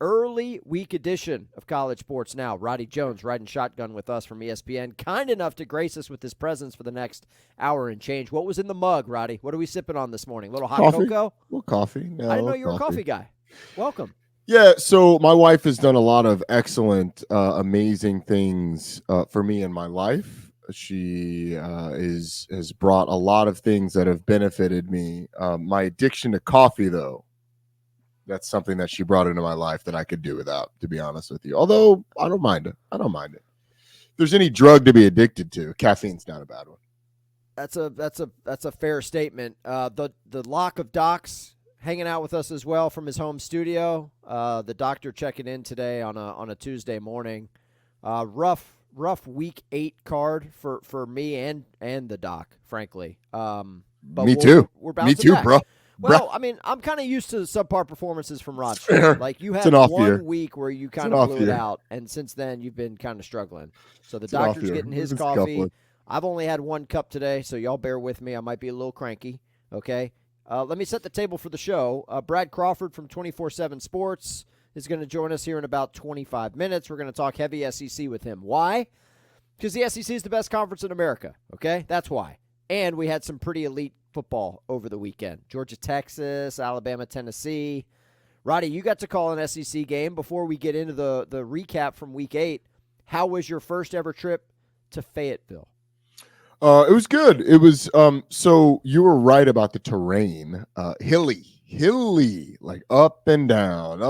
early week edition of College Sports Now. Roddy Jones riding shotgun with us from ESPN, kind enough to grace us with his presence for the next hour and change. What was in the mug, Roddy? What are we sipping on this morning? A little hot Coffee. cocoa? Well, coffee. No, I didn't know you were a coffee guy. Welcome. Yeah, so my wife has done a lot of excellent, amazing things for me in my life. She has brought a lot of things that have benefited me. My addiction to coffee, though, that's something that she brought into my life that I could do without, to be honest with you. Although I don't mind it. If there's any drug to be addicted to, caffeine's not a bad one. That's a fair statement. The lock of Dawgs hanging out with us as well from his home studio. The doctor checking in today on a Tuesday morning. Rough week 8 card for me and the doc, frankly. But me too. We're bouncing Me too, back. bro. Well, I mean, I'm kind of used to subpar performances from Rod. Like, you had one week where you kind of blew it out, and since then you've been kind of struggling. So the doctor's getting his coffee. I've only had 1 cup today, so y'all bear with me. I might be a little cranky, okay? Let me set the table for the show. Brad Crawford from 24/7 Sports is going to join us here in about 25 minutes. We're going to talk heavy SEC with him. Why? Because the SEC is the best conference in America, okay? That's why. And we had some pretty elite football over the weekend. Georgia, Texas, Alabama, Tennessee. Roddy, you got to call an SEC game. Before we get into the recap from Week 8, how was your first ever trip to Fayetteville? It was good. It was so you were right about the terrain. Hilly, like up and down.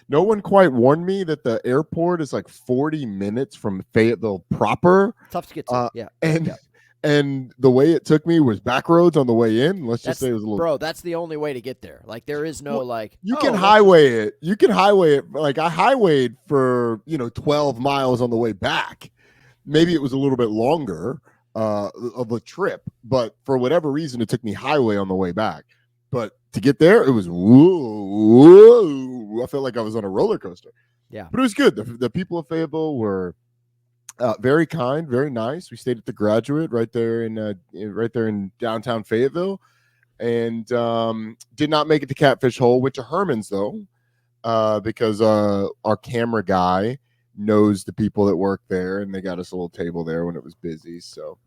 No one quite warned me that the airport is like 40 minutes from Fayetteville proper. Tough to get to. And the way it took me was back roads on the way in. Let's just say it was a little. Bro, that's the only way to get there. Like, there is no You can highway it. You can highway it. Like, I highwayed for 12 miles on the way back. Maybe it was a little bit longer of a trip, but for whatever reason, it took me highway on the way back. But to get there, it was whoa. I felt like I was on a roller coaster. Yeah, but it was good. The people of Fayetteville were very kind, very nice. We stayed at the Graduate right there in downtown Fayetteville, and did not make it to Catfish Hole. Went to Herman's though, because our camera guy knows the people that work there, and they got us a little table there when it was busy. So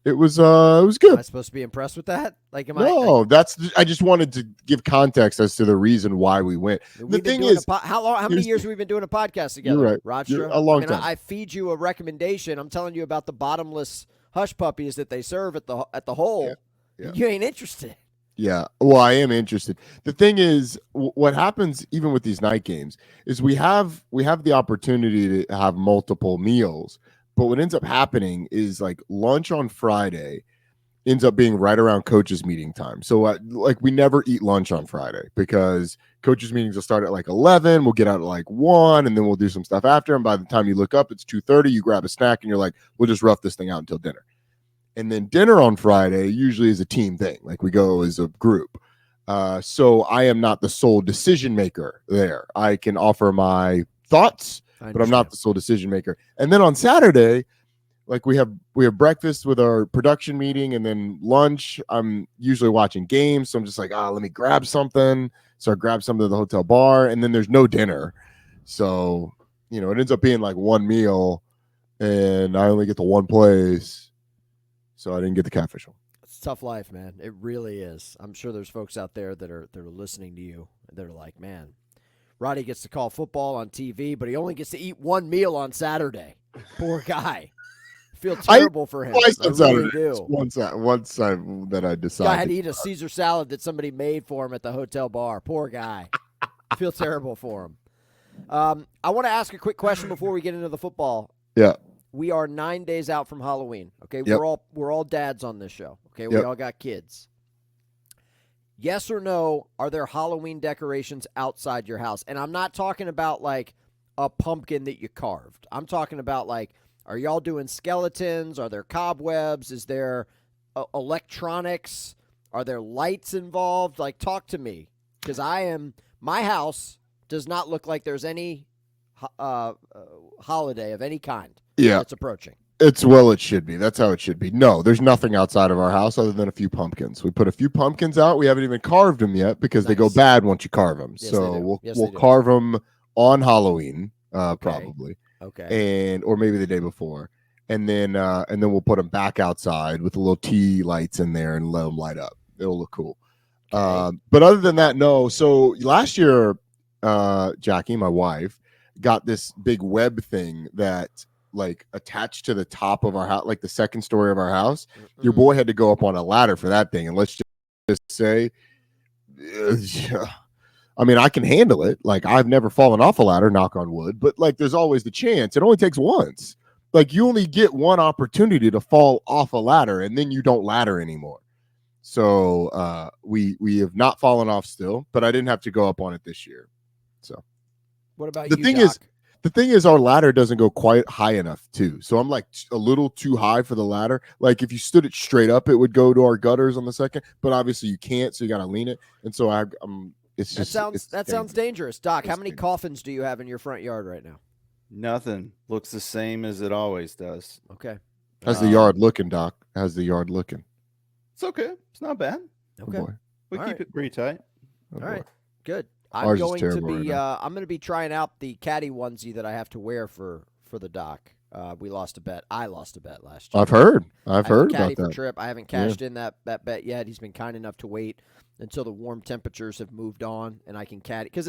it was good. Am I supposed to be impressed with that? Like, I just wanted to give context as to the reason why we went. The thing is, how many years have we been doing a podcast together? You're right. Roger? A long time. I feed you a recommendation. I'm telling you about the bottomless hush puppies that they serve at the hole. Yeah. You ain't interested. Yeah, well, I am interested. The thing is, what happens even with these night games is we have the opportunity to have multiple meals, but what ends up happening is like lunch on Friday ends up being right around coaches' meeting time. So we never eat lunch on Friday because coaches' meetings will start at like 11. We'll get out at like 1, and then we'll do some stuff after. And by the time you look up, it's 2:30. You grab a snack, and you're like, we'll just rough this thing out until dinner. And then dinner on Friday usually is a team thing. Like, we go as a group. So I am not the sole decision maker there. I can offer my thoughts, but I'm not the sole decision maker. And then on Saturday, like we have breakfast with our production meeting, and then lunch. I'm usually watching games. So I'm just like, let me grab something. So I grab something at the hotel bar, and then there's no dinner. So, it ends up being like one meal, and I only get to one place. So I didn't get the Catfish Hole. It's a tough life, man. It really is. I'm sure there's folks out there that are listening to you. They're like, man, Roddy gets to call football on TV, but he only gets to eat one meal on Saturday. Poor guy. I feel terrible for him. I really do. Once that I decided. Guy had to eat a Caesar salad that somebody made for him at the hotel bar. Poor guy. I feel terrible for him. I want to ask a quick question before we get into the football. Yeah. We are 9 days out from Halloween. Okay, yep. We're all dads on this show. Okay, we all got kids. Yes or no? Are there Halloween decorations outside your house? And I'm not talking about like a pumpkin that you carved. I'm talking about like, are y'all doing skeletons? Are there cobwebs? Is there electronics? Are there lights involved? Like, talk to me, because my house does not look like there's any holiday of any kind. Yeah, it's approaching. It should be. That's how it should be. No, there's nothing outside of our house other than a few pumpkins. We put a few pumpkins out. We haven't even carved them yet because they go bad once you carve them. Yes, so we'll carve them on Halloween, probably. Okay. Or maybe the day before. And then we'll put them back outside with the little tea lights in there and let them light up. It'll look cool. Okay. But other than that, no. So last year, Jackie, my wife, got this big web thing that like attached to the top of our house, like the second story of our house. Your boy had to go up on a ladder for that thing. And let's just say, I mean, I can handle it. Like, I've never fallen off a ladder, knock on wood, but like there's always the chance. It only takes once. Like, you only get one opportunity to fall off a ladder, and then you don't ladder anymore. So we have not fallen off still, but I didn't have to go up on it this year. So what about the thing is our ladder doesn't go quite high enough too. So I'm like a little too high for the ladder. Like if you stood it straight up, it would go to our gutters on the second, but obviously you can't, so you got to lean it. And so that sounds dangerous. Doc, how many coffins do you have in your front yard right now? Nothing. Looks the same as it always does. Okay. How's the yard looking, Doc? How's the yard looking? It's okay. It's not bad. Okay. We keep it pretty tight. All right. Good. I'm going to be trying out the caddy onesie that I have to wear for the Doc. We lost a bet. I lost a bet last year. I've heard about caddy that. For Trip. I haven't cashed in that bet yet. He's been kind enough to wait until the warm temperatures have moved on and I can caddy, because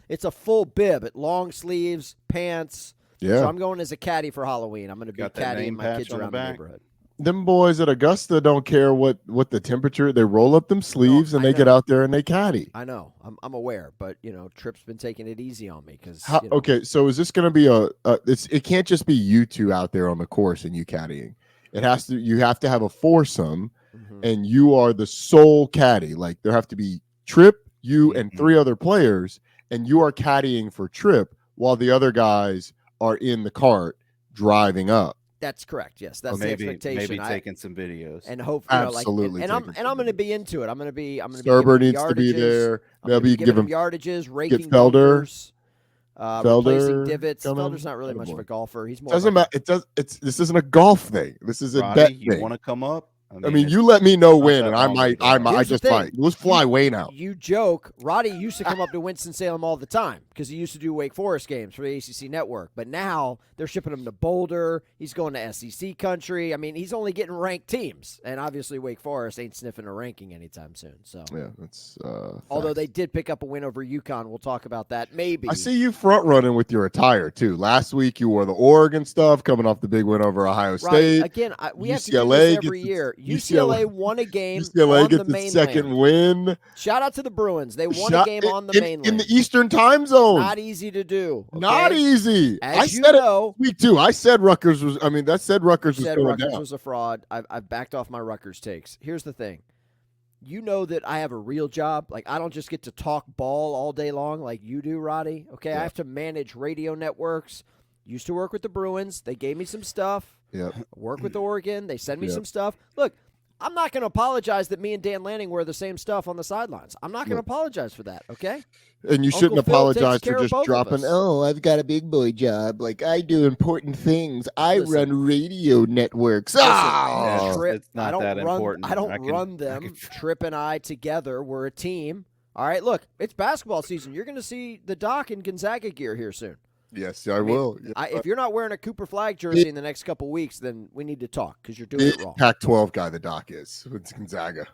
it's a full bib, long sleeves, pants. Yeah. So I'm going as a caddy for Halloween. I'm going to be caddying my kids around the neighborhood. Them boys at Augusta don't care what the temperature. They roll up them sleeves and they get out there and they caddy. I know. I'm aware, but Trip's been taking it easy on me because. Okay, so is this going to be it can't just be you two out there on the course and you caddying. You have to have a foursome, and you are the sole caddy. Like there have to be Trip, you, and three other players, and you are caddying for Trip while the other guys are in the cart driving up. That's correct. Yes, that's the expectation. Maybe taking some videos and hopefully, absolutely. And I'm going to be into it. I'm going to be. Server needs to be there. Maybe give him yardages, raking Felder, replacing divots. Felder's not really much of a golfer. He's more. Doesn't matter. This isn't a golf thing. This is a bet thing. You want to come up? I mean, you let me know when, and I might. Let's fly Wayne out. You joke. Roddy used to come up to Winston-Salem all the time because he used to do Wake Forest games for the ACC network. But now they're shipping him to Boulder. He's going to SEC country. I mean, he's only getting ranked teams, and obviously Wake Forest ain't sniffing a ranking anytime soon. So yeah, that's. Although they did pick up a win over UConn, we'll talk about that. Maybe I see you front running with your attire too. Last week you wore the Oregon stuff, coming off the big win over Ohio State. Again, we have to do this every year. UCLA won a game UCLA on gets the mainland. Second win. Shout out to the Bruins. They won a game on the mainland. In the Eastern time zone. Not easy to do. Okay? Not easy. I said it week too. I said Rutgers was Rutgers was a fraud. I've backed off my Rutgers takes. Here's the thing. You know that I have a real job. Like, I don't just get to talk ball all day long like you do, Roddy. Okay, yeah. I have to manage radio networks. Used to work with the Bruins. They gave me some stuff. Yep. Work with Oregon. They send me some stuff. Look, I'm not going to apologize that me and Dan Lanning wear the same stuff on the sidelines. I'm not going to apologize for that, okay? And you shouldn't apologize for just dropping, I've got a big boy job. Like, I do important things. I run radio networks. It's not that important. I don't run them. Trip and I together, we're a team. All right, look, it's basketball season. You're going to see the Doc in Gonzaga gear here soon. Yes, I will. If you're not wearing a Cooper Flag jersey in the next couple weeks, then we need to talk because you're doing it wrong. Pac-12 guy, the Doc is. It's Gonzaga.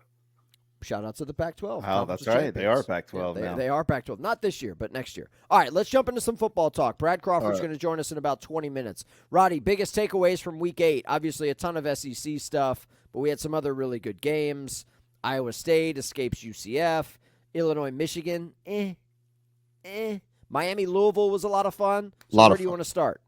Shout out to the Pac-12. Oh, that's right. They are Pac-12 now. They are Pac-12. Not this year, but next year. All right, let's jump into some football talk. Brad Crawford's going to join us in about 20 minutes. Roddy, biggest takeaways from Week 8. Obviously, a ton of SEC stuff, but we had some other really good games. Iowa State escapes UCF. Illinois, Michigan, Miami, Louisville was a lot of fun. So where do you want to start?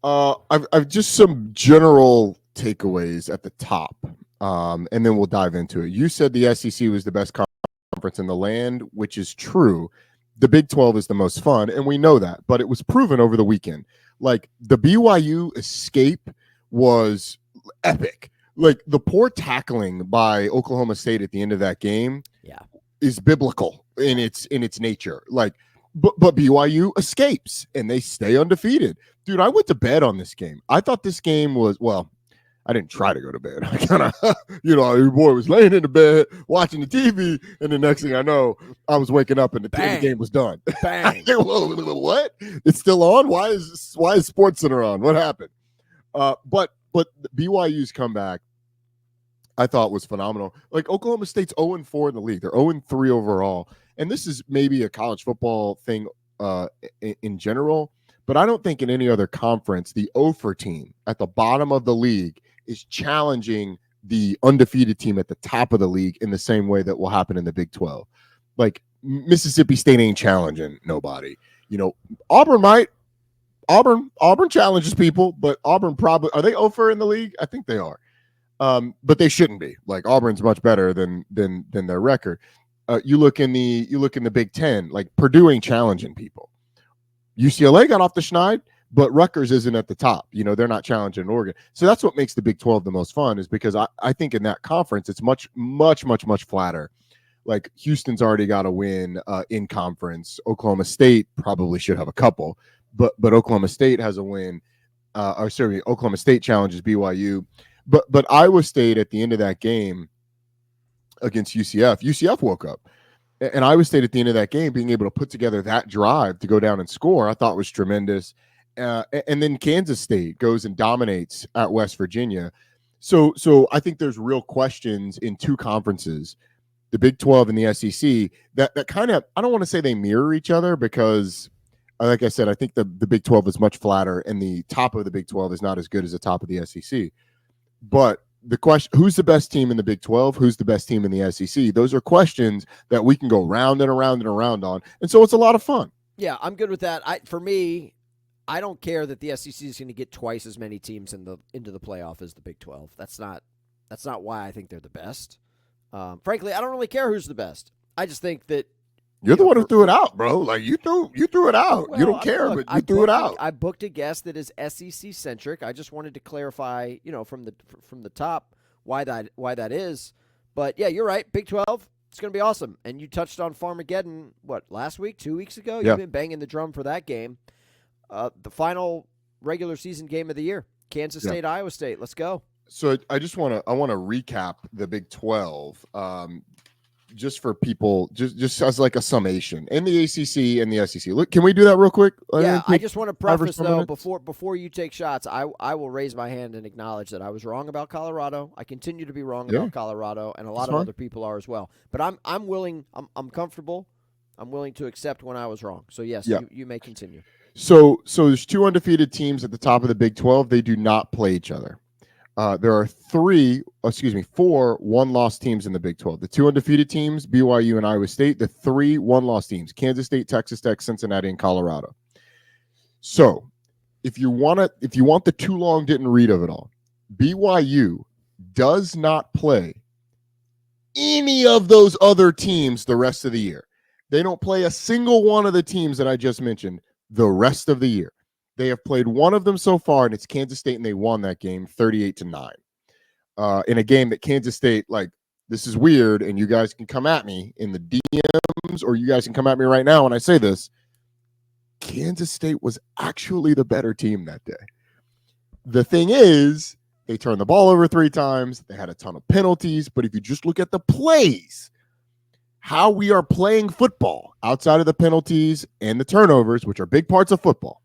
I've just some general takeaways at the top, and then we'll dive into it. You said the SEC was the best conference in the land, which is true. The Big 12 is the most fun, and we know that, but it was proven over the weekend. Like, the BYU escape was epic. Like, the poor tackling by Oklahoma State at the end of that game is biblical in its nature. Like, But BYU escapes, and they stay undefeated. Dude, I went to bed on this game. I thought this game was, I didn't try to go to bed. I kind of, your boy was laying in the bed watching the TV, and the next thing I know, I was waking up and the game was done. Bang! What? It's still on? Why is SportsCenter on? What happened? But BYU's comeback, I thought, was phenomenal. Like, Oklahoma State's 0-4 in the league. They're 0-3 overall. And this is maybe a college football thing in general, but I don't think in any other conference the 0-4 team at the bottom of the league is challenging the undefeated team at the top of the league in the same way that will happen in the Big 12. Like, Mississippi State ain't challenging nobody. Auburn might. Auburn challenges people, but Auburn probably, are they 0-4 in the league? I think they are. But they shouldn't be. Like, Auburn's much better than their record. You look in the Big Ten, like, Purdue ain't challenging people. UCLA got off the schneid, but Rutgers isn't at the top. They're not challenging Oregon. So that's what makes the Big 12 the most fun, is because I think in that conference it's much, much, much, much flatter. Like, Houston's already got a win in conference. Oklahoma State probably should have a couple, but Oklahoma State has a win. Oklahoma State challenges BYU. But Iowa State at the end of that game against UCF woke up. And Iowa State at the end of that game being able to put together that drive to go down and score, I thought was tremendous. And then Kansas State goes and dominates at West Virginia. So I think there's real questions in two conferences, the Big 12 and the SEC, that kind of, I don't want to say they mirror each other, because, like I said, I think the Big 12 is much flatter and the top of the Big 12 is not as good as the top of the SEC. But the question, who's the best team in the Big 12? Who's the best team in the SEC? Those are questions that we can go round and around and around on. And so it's a lot of fun. Yeah, I'm good with that. For me, I don't care that the SEC is going to get twice as many teams into the playoff as the Big 12. That's not why I think they're the best. Frankly, I don't really care who's the best. I just think that you're the one who threw it out, bro. Like, you threw it out. Well, you don't care, but you threw it out. I booked a guest that is SEC centric. I just wanted to clarify, from the top why that is. But yeah, you're right. Big 12, it's going to be awesome. And you touched on Farmageddon, last week, 2 weeks ago? Yeah. You've been banging the drum for that game. The final regular season game of the year, Kansas State, Iowa State. Let's go. So I want to recap the Big 12. Just for people, just as like a summation, and the ACC and the SEC. Look, can we do that real quick? Yeah, I just want to preface though, before you take shots, I will raise my hand and acknowledge that I was wrong about Colorado. I continue to be wrong about Colorado, and a lot of other people are as well. But I'm willing. I'm comfortable. I'm willing to accept when I was wrong. So yes, you may continue. So there's two undefeated teams at the top of the Big 12. They do not play each other. There are 4 one-loss teams in the Big 12. The two undefeated teams, BYU and Iowa State. The 3 one-loss teams, Kansas State, Texas Tech, Cincinnati, and Colorado. So if you want the too long didn't read of it all, BYU does not play any of those other teams the rest of the year. They don't play a single one of the teams that I just mentioned the rest of the year. They have played one of them so far, and it's Kansas State, and they won that game 38-9. In a game that Kansas State, like, this is weird, and you guys can come at me in the DMs, or you guys can come at me right now when I say this. Kansas State was actually the better team that day. The thing is, they turned the ball over 3 times. They had a ton of penalties, but if you just look at the plays, how we are playing football outside of the penalties and the turnovers, which are big parts of football.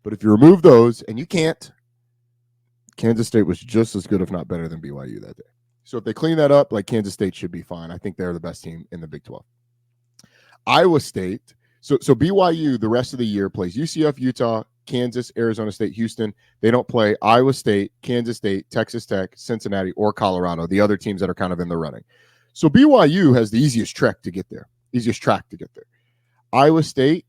But if you remove those, and you can't, Kansas State was just as good, if not better, than BYU that day. So if they clean that up, like, Kansas State should be fine. I think they're the best team in the Big 12. Iowa State. So BYU the rest of the year plays UCF, Utah, Kansas, Arizona State, Houston. They don't play Iowa State, Kansas State, Texas Tech, Cincinnati, or Colorado, the other teams that are kind of in the running. So BYU has the easiest track to get there. Iowa State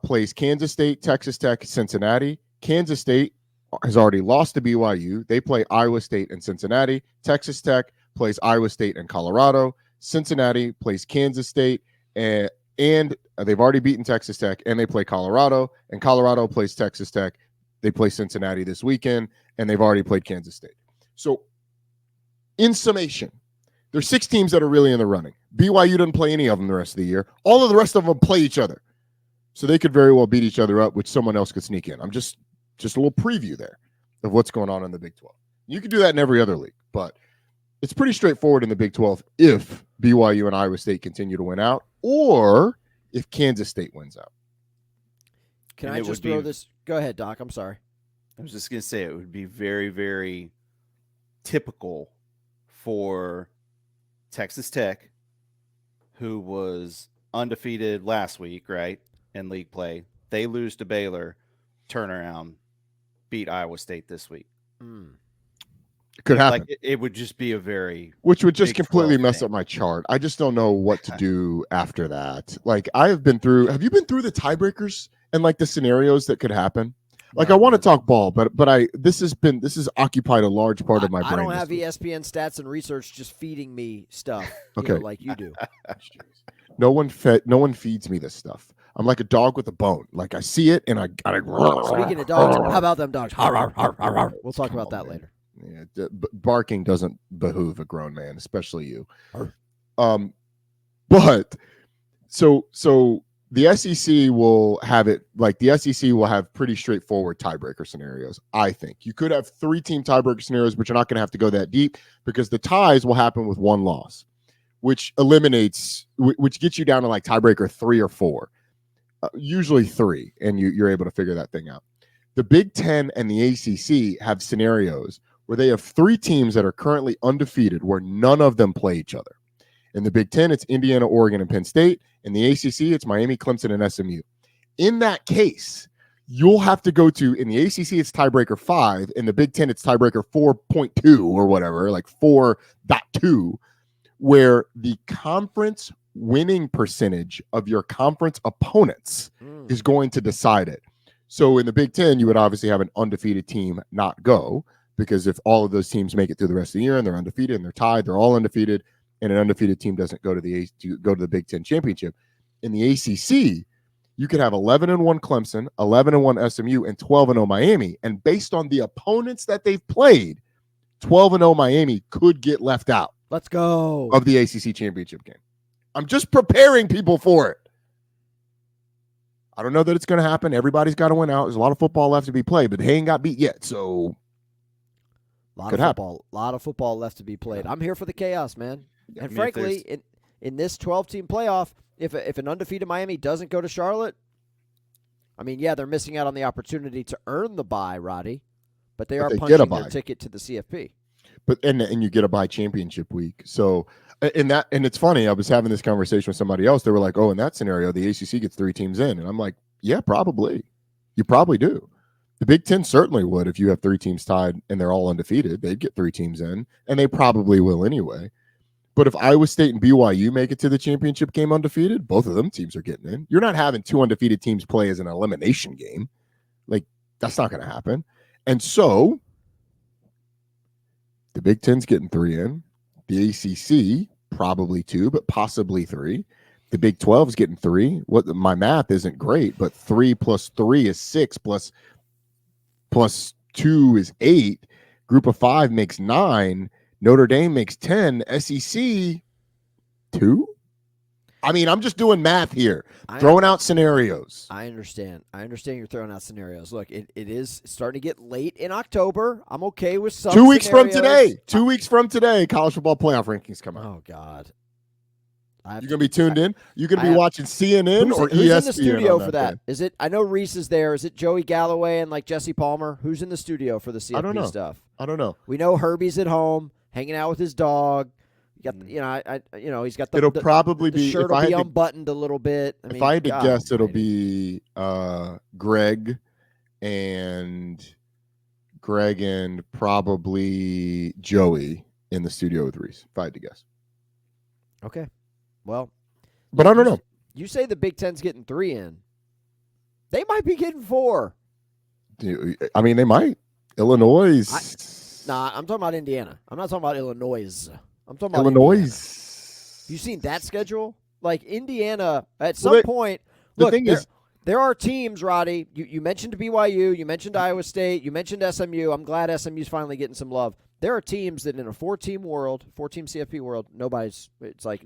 plays Kansas State, Texas Tech, Cincinnati. Kansas State has already lost to BYU. They play Iowa State and Cincinnati. Texas Tech plays Iowa State and Colorado. Cincinnati plays Kansas State, and they've already beaten Texas Tech, and they play Colorado. And Colorado plays Texas Tech. They play Cincinnati this weekend, and they've already played Kansas State. So in summation, there's 6 teams that are really in the running. BYU doesn't play any of them the rest of the year. All of the rest of them play each other. So they could very well beat each other up, which someone else could sneak in. I'm just a little preview there of what's going on in the Big 12. You can do that in every other league, but it's pretty straightforward in the Big 12 if BYU and Iowa State continue to win out, or if Kansas State wins out. Can I just throw this? Go ahead, Doc. I'm sorry. I was just going to say it would be very, very typical for Texas Tech, who was undefeated last week, right, in league play. They lose to Baylor, turn around, beat Iowa State this week. It could happen. Like it would just be a very which would just completely mess up my chart. I just don't know what to do after that. Like have you been through the tiebreakers and like the scenarios that could happen? Like I want to talk ball, but this has occupied a large part of my brain. I don't have ESPN stats and research just feeding me stuff, okay, like you do. No one feeds me this stuff. I'm like a dog with a bone. Like I see it and I gotta. Speaking of dogs, how about them dogs? We'll talk about that later. Yeah, barking doesn't behoove a grown man, especially you. But so the SEC will have it like the SEC will have pretty straightforward tiebreaker scenarios. I think you could have 3-team tiebreaker scenarios, but you're not going to have to go that deep because the ties will happen with one loss, which gets you down to like tiebreaker 3 or 4, usually 3, and you're able to figure that thing out. The Big Ten and the ACC have scenarios where they have 3 teams that are currently undefeated where none of them play each other. In the Big Ten, it's Indiana, Oregon, and Penn State. In the ACC, it's Miami, Clemson, and SMU. In that case, you'll have to go to, in the ACC, it's tiebreaker 5. In the Big Ten, it's tiebreaker 4.2 or whatever, like 4.2, where the conference winning percentage of your conference opponents is going to decide it. So in the Big Ten, you would obviously have an undefeated team not go, because if all of those teams make it through the rest of the year and they're undefeated and they're tied, they're all undefeated, and an undefeated team doesn't go to the Big Ten championship. In the ACC, you could have 11-1 Clemson, 11-1 SMU, and 12-0 Miami. And based on the opponents that they've played, 12-0 Miami could get left out. Let's go of the ACC championship game. I'm just preparing people for it. I don't know that it's going to happen. Everybody's got to win out. There's a lot of football left to be played, but they ain't got beat yet. So a lot of football left to be played. I'm here for the chaos, man. And frankly, in this 12-team playoff, if an undefeated Miami doesn't go to Charlotte, I mean, yeah, they're missing out on the opportunity to earn the bye, Roddy, but they are punching their ticket to the CFP. But and you get a bye championship week. So and it's funny. I was having this conversation with somebody else. They were like, "Oh, in that scenario, the ACC gets 3 teams in," and I'm like, "Yeah, probably. You probably do." The Big Ten certainly would if you have 3 teams tied and they're all undefeated. They'd get 3 teams in, and they probably will anyway. But if Iowa State and BYU make it to the championship game undefeated, both of them teams are getting in. You're not having 2 undefeated teams play as an elimination game. Like, that's not going to happen. And so the Big Ten's getting 3 in. The ACC, probably 2, but possibly 3. The Big 12 is getting 3. My math isn't great, but 3 plus 3 is 6 plus 2 is 8. Group of 5 makes 9. Notre Dame makes 10. SEC 2. I mean, I'm just doing math here, throwing out scenarios. I understand. you're throwing out scenarios. Look, it is starting to get late in October. I'm okay with some 2 weeks from today. 2 weeks from today, college football playoff rankings come out. Oh, God. You're going to be tuned in? You're going to be watching CNN or ESPN? Who's in the studio for that? Is it? I know Reese is there. Is it Joey Galloway and like Jesse Palmer? Who's in the studio for the CFP stuff? I don't know. We know Herbie's at home, hanging out with his dog. You got, he's got the. It'll probably be shirt will be unbuttoned a little bit. If I had to guess, it'll be Greg and probably Joey in the studio with Reese. If I had to guess. Okay, well, but I don't know. You say the Big Ten's getting 3 in. They might be getting 4. I mean, they might. Illinois. I'm talking about Indiana. I'm not talking about Illinois. I'm talking about Illinois. Indiana. You seen that schedule? Like Indiana, at some point. Look, there are teams, Roddy. You mentioned BYU. You mentioned Iowa State. You mentioned SMU. I'm glad SMU's finally getting some love. There are teams that in a 4-team CFP world, it's like,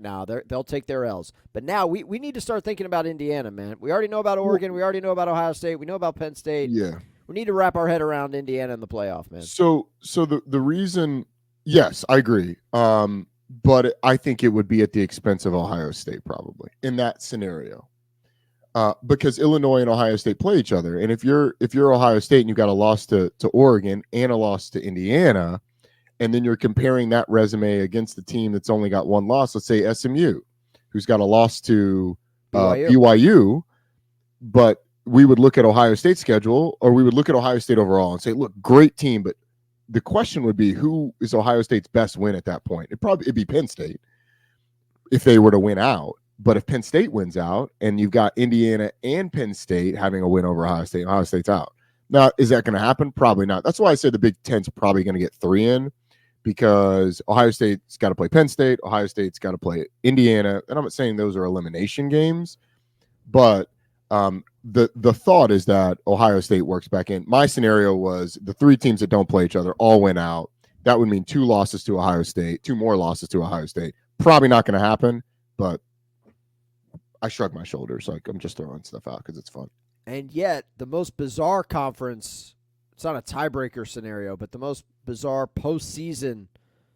they'll take their L's. But now we need to start thinking about Indiana, man. We already know about Oregon. We already know about Ohio State. We know about Penn State. Yeah. We need to wrap our head around Indiana in the playoff, man. So the reason, yes, I agree. But I think it would be at the expense of Ohio State probably in that scenario. Because Illinois and Ohio State play each other. And if you're Ohio State and you've got a loss to Oregon and a loss to Indiana, and then you're comparing that resume against the team that's only got one loss, let's say SMU, who's got a loss to BYU, but we would look at Ohio State's schedule, or we would look at Ohio State overall and say, look, great team, but the question would be, who is Ohio State's best win at that point? It'd be Penn State if they were to win out. But if Penn State wins out and you've got Indiana and Penn State having a win over Ohio State, Ohio State's out. Now, is that going to happen? Probably not. That's why I said the Big Ten's probably going to get 3 in, because Ohio State's got to play Penn State, Ohio State's got to play Indiana. And I'm not saying those are elimination games, but the thought is that Ohio State works back in. My scenario was the 3 teams that don't play each other all win out. That would mean 2 losses to Ohio State, 2 more losses to Ohio State. Probably not going to happen, but I shrug my shoulders. Like, I'm just throwing stuff out because it's fun. And yet, the most bizarre conference, it's not a tiebreaker scenario, but the most bizarre postseason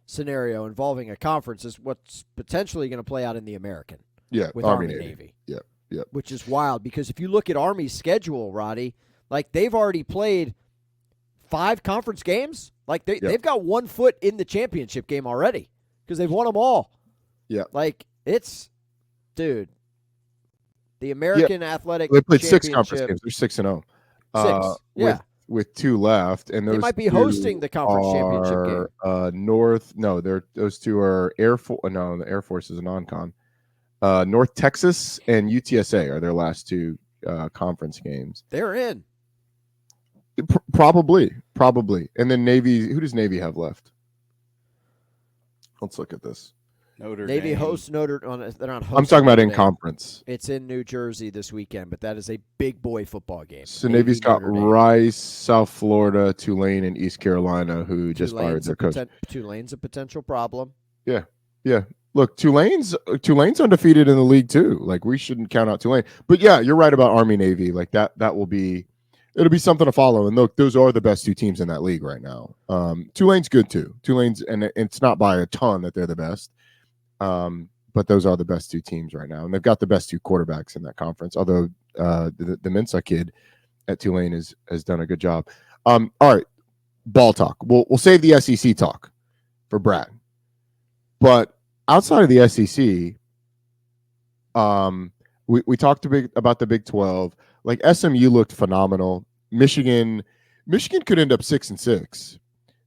scenario involving a conference is what's potentially going to play out in the American. Yeah, with Army Navy. Yep. Which is wild, because if you look at Army's schedule, Roddy, like, they've already played 5 conference games. Like, they've got 1 foot in the championship game already because they've won them all. Yeah. Like, dude. The American Athletic They played Championship. 6 conference games. They're 6-0. 6, yeah. With 2 left, and they might be hosting the conference championship game. Those 2 are Air Force. No, the Air Force is a non-con. North Texas and UTSA are their last 2 conference games. They're in. Probably. And then Navy. Who does Navy have left? Let's look at this. Navy hosts Notre Dame. They're not hosting. I'm talking about in conference. It's in New Jersey this weekend, but that is a big boy football game. So Navy's got Rice, South Florida, Tulane, and East Carolina, who just fired their coach. Tulane's a potential problem. Yeah. Look, Tulane's undefeated in the league too. Like, we shouldn't count out Tulane. But yeah, you're right about Army Navy. Like, that will be. It'll be something to follow. And look, those are the best 2 teams in that league right now. Tulane's good too. And it's not by a ton that they're the best. But those are the best 2 teams right now, and they've got the best 2 quarterbacks in that conference. Although the Mensah kid at Tulane has done a good job. All right, ball talk. We'll save the SEC talk for Brad. But outside of the SEC, we talked about the Big 12. Like, SMU looked phenomenal. Michigan could end up 6-6.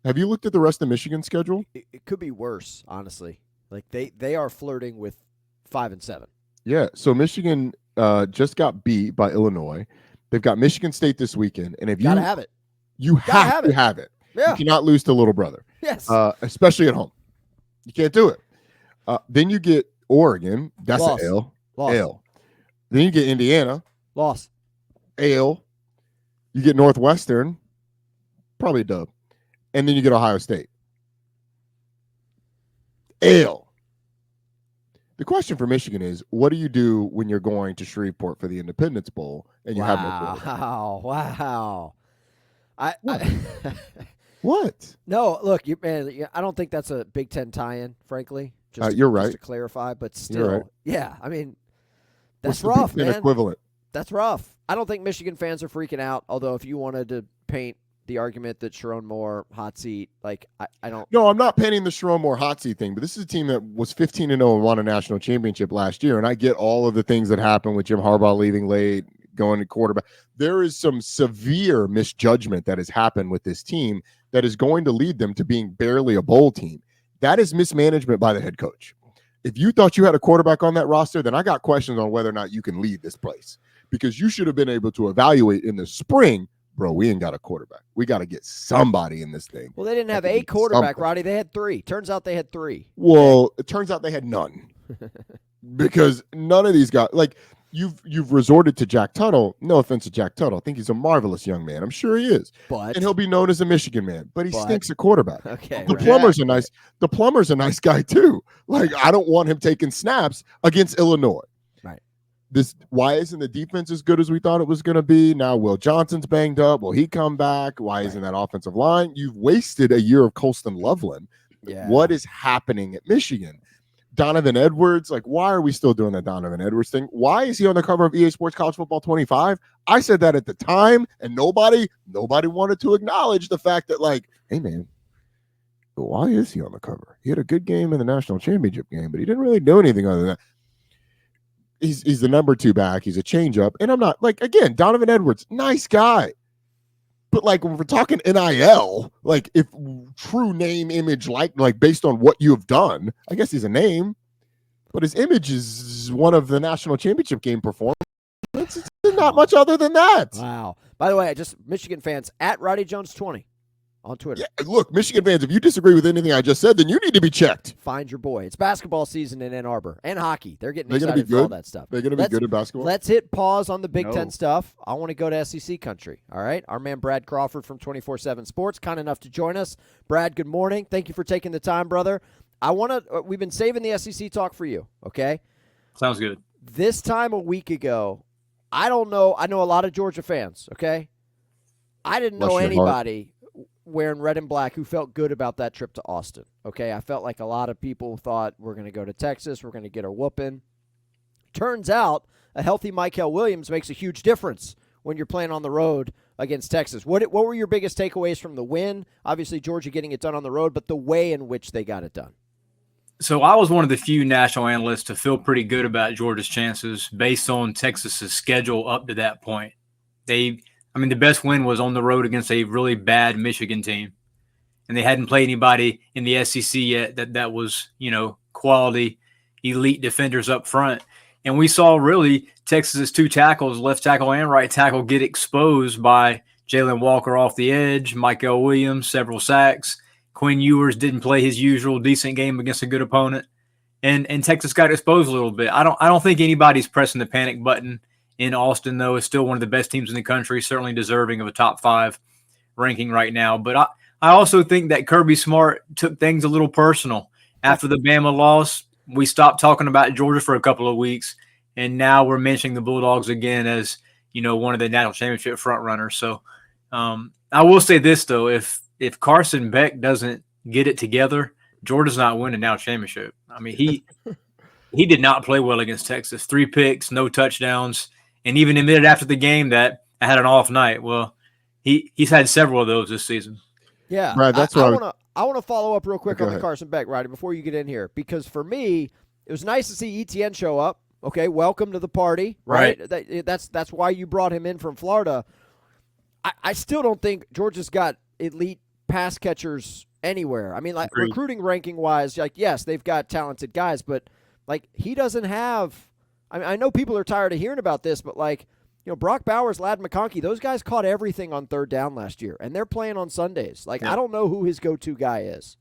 Have you looked at the rest of the Michigan schedule? It could be worse, honestly. Like, they are flirting with 5-7. Yeah. So Michigan just got beat by Illinois. They've got Michigan State this weekend, and if you gotta have it, you have to have it. Yeah. You cannot lose to little brother. Yes. Especially at home. You can't do it. Then you get Oregon. That's an L. L. Then you get Indiana. Loss. L. You get Northwestern. Probably a dub. And then you get Ohio State. L. The question for Michigan is, what do you do when you're going to Shreveport for the Independence Bowl and you have no quarterback? Wow. What? No, look, I don't think that's a Big Ten tie-in, frankly. You're right. Just to clarify, but still, right. Yeah, I mean, that's What's rough, the Big Ten equivalent? That's rough. I don't think Michigan fans are freaking out, although if you wanted to paint the argument that Sharon Moore hot seat, like, I don't. No, I'm not painting the Sharon Moore hot seat thing, but this is a team that was 15-0 and won a national championship last year, and I get all of the things that happened with Jim Harbaugh leaving late, going to quarterback. There is some severe misjudgment that has happened with this team that is going to lead them to being barely a bowl team. That is mismanagement by the head coach. If you thought you had a quarterback on that roster, then I got questions on whether or not you can lead this place, because you should have been able to evaluate in the spring, bro, we ain't got a quarterback. We got to get somebody in this thing. Well, they didn't have a quarterback, Roddy. They had 3. Turns out they had 3. Well, it turns out they had none. Because none of these guys, like, you've resorted to Jack Tuttle. No offense to Jack Tuttle. I think he's a marvelous young man. I'm sure he is. But and he'll be known as a Michigan man. But he stinks at quarterback. Okay. The plumber's a nice guy too. Like, I don't want him taking snaps against Illinois. Right. why isn't the defense as good as we thought it was going to be? Now Will Johnson's banged up. Will he come back? Why isn't that offensive line? You've wasted a year of Colston Loveland. Yeah. What is happening at Michigan? Donovan Edwards, like, why are we still doing that Donovan Edwards thing? Why is he on the cover of EA Sports College Football 25? I said that at the time, and nobody wanted to acknowledge the fact that, like, hey, man, why is he on the cover? He had a good game in the national championship game, but he didn't really do anything other than that. He's the number 2 back. He's a changeup. And I'm not, like, again, Donovan Edwards, nice guy. But, like, when we're talking NIL, like, if true name, image, like based on what you have done, I guess he's a name, but his image is one of the national championship game performance. It's not much other than that. Wow. By the way, just Michigan fans, at Roddy Jones 20 on Twitter. Yeah, look, Michigan fans, if you disagree with anything I just said, then you need to be checked. Find your boy. It's basketball season in Ann Arbor and hockey. They're getting excited for all that stuff. They're going to be good at basketball. Let's hit pause on the Big Ten stuff. I want to go to SEC country. All right. Our man Brad Crawford from 24/7 Sports, kind enough to join us. Brad, good morning. Thank you for taking the time, brother. We've been saving the SEC talk for you. Okay. Sounds good. This time a week ago, I don't know. I know a lot of Georgia fans. Okay. I didn't know anybody wearing red and black who felt good about that trip to Austin. Okay, I felt like a lot of people thought we're going to go to Texas, we're going to get a whooping. Turns out a healthy Michael Williams makes a huge difference when you're playing on the road against Texas. What were your biggest takeaways from the win? Obviously, Georgia getting it done on the road, but the way in which they got it done. So I was one of the few national analysts to feel pretty good about Georgia's chances based on Texas's schedule up to that point. The best win was on the road against a really bad Michigan team. And they hadn't played anybody in the SEC yet that was, quality, elite defenders up front. And we saw really Texas's 2 tackles, left tackle and right tackle, get exposed by Jalen Walker off the edge, Michael Williams, several sacks. Quinn Ewers didn't play his usual decent game against a good opponent. And Texas got exposed a little bit. I don't think anybody's pressing the panic button in Austin, though. Is still one of the best teams in the country, certainly deserving of a top 5 ranking right now. But I also think that Kirby Smart took things a little personal. After the Bama loss, we stopped talking about Georgia for a couple of weeks, and now we're mentioning the Bulldogs again as, one of the national championship front runners. So I will say this, though. If Carson Beck doesn't get it together, Georgia's not winning now championship. He did not play well against Texas. 3 picks, no touchdowns. And even admitted after the game that I had an off night. Well, he's had several of those this season. Yeah, Brad, that's I want to follow up real quick on the Carson Beck, Roddy, before you get in here, because for me, it was nice to see ETN show up. Okay, welcome to the party, right? That's why you brought him in from Florida. I still don't think Georgia's got elite pass catchers anywhere. Agreed. Recruiting ranking wise, yes, they've got talented guys, but he doesn't have. I know people are tired of hearing about this, but Brock Bowers, Ladd McConkey, those guys caught everything on 3rd down last year, and they're playing on Sundays. I don't know who his go-to guy is.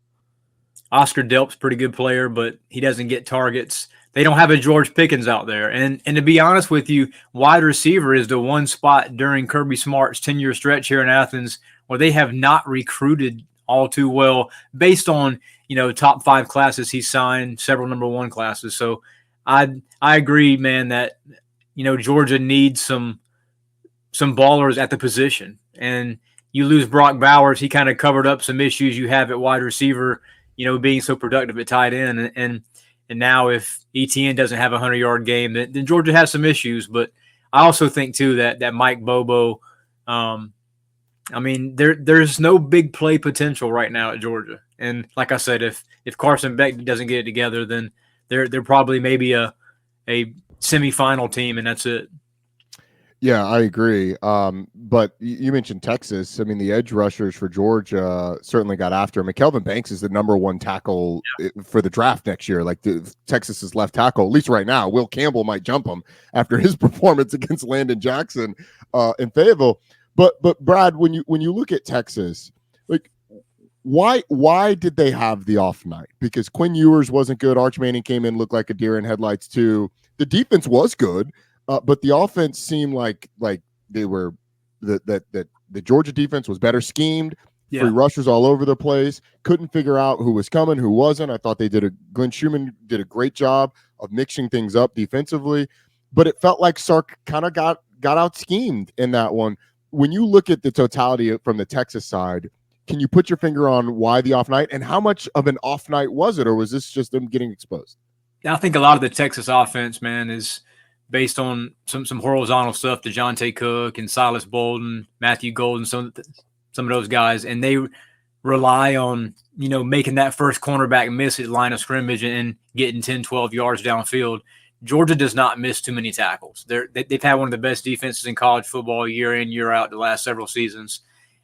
Oscar Delp's a pretty good player, but he doesn't get targets. They don't have a George Pickens out there. And to be honest with you, wide receiver is the one spot during Kirby Smart's 10-year stretch here in Athens where they have not recruited all too well based on, top 5 classes he signed, several number 1 classes. So I agree, man, that Georgia needs some ballers at the position. And you lose Brock Bowers, he kind of covered up some issues you have at wide receiver, being so productive at tight end. And now if ETN doesn't have a 100-yard game, then Georgia has some issues. But I also think too that Mike Bobo, there's no big play potential right now at Georgia. And like I said, if Carson Beck doesn't get it together, then they're probably maybe a semifinal team, and that's it. Yeah, I agree. But you mentioned Texas. The edge rushers for Georgia certainly got after him. McKelvin Banks is the number 1 tackle for the draft next year. Texas's left tackle, at least right now. Will Campbell might jump him after his performance against Landon Jackson in Fayetteville. But Brad, when you look at Texas, why did they have the off night? Because Quinn Ewers wasn't good. Arch Manning came in, looked like a deer in headlights too. The defense was good, but the offense seemed like they were that the Georgia defense was better schemed. Yeah. Free rushers all over the place. Couldn't figure out who was coming, who wasn't. I thought Glenn Schumann did a great job of mixing things up defensively. but it felt like Sark kind of got out schemed in that one. When you look at the totality from the Texas side, can you put your finger on why the off night, and how much of an off night was it, or was this just them getting exposed? I think a lot of the Texas offense, man, is based on some horizontal stuff, DeJounte Cook and Silas Bolden, Matthew Golden, some of those guys, and they rely on, making that first cornerback miss at line of scrimmage and getting 10, 12 yards downfield. Georgia does not miss too many tackles. They've had one of the best defenses in college football year in, year out the last several seasons.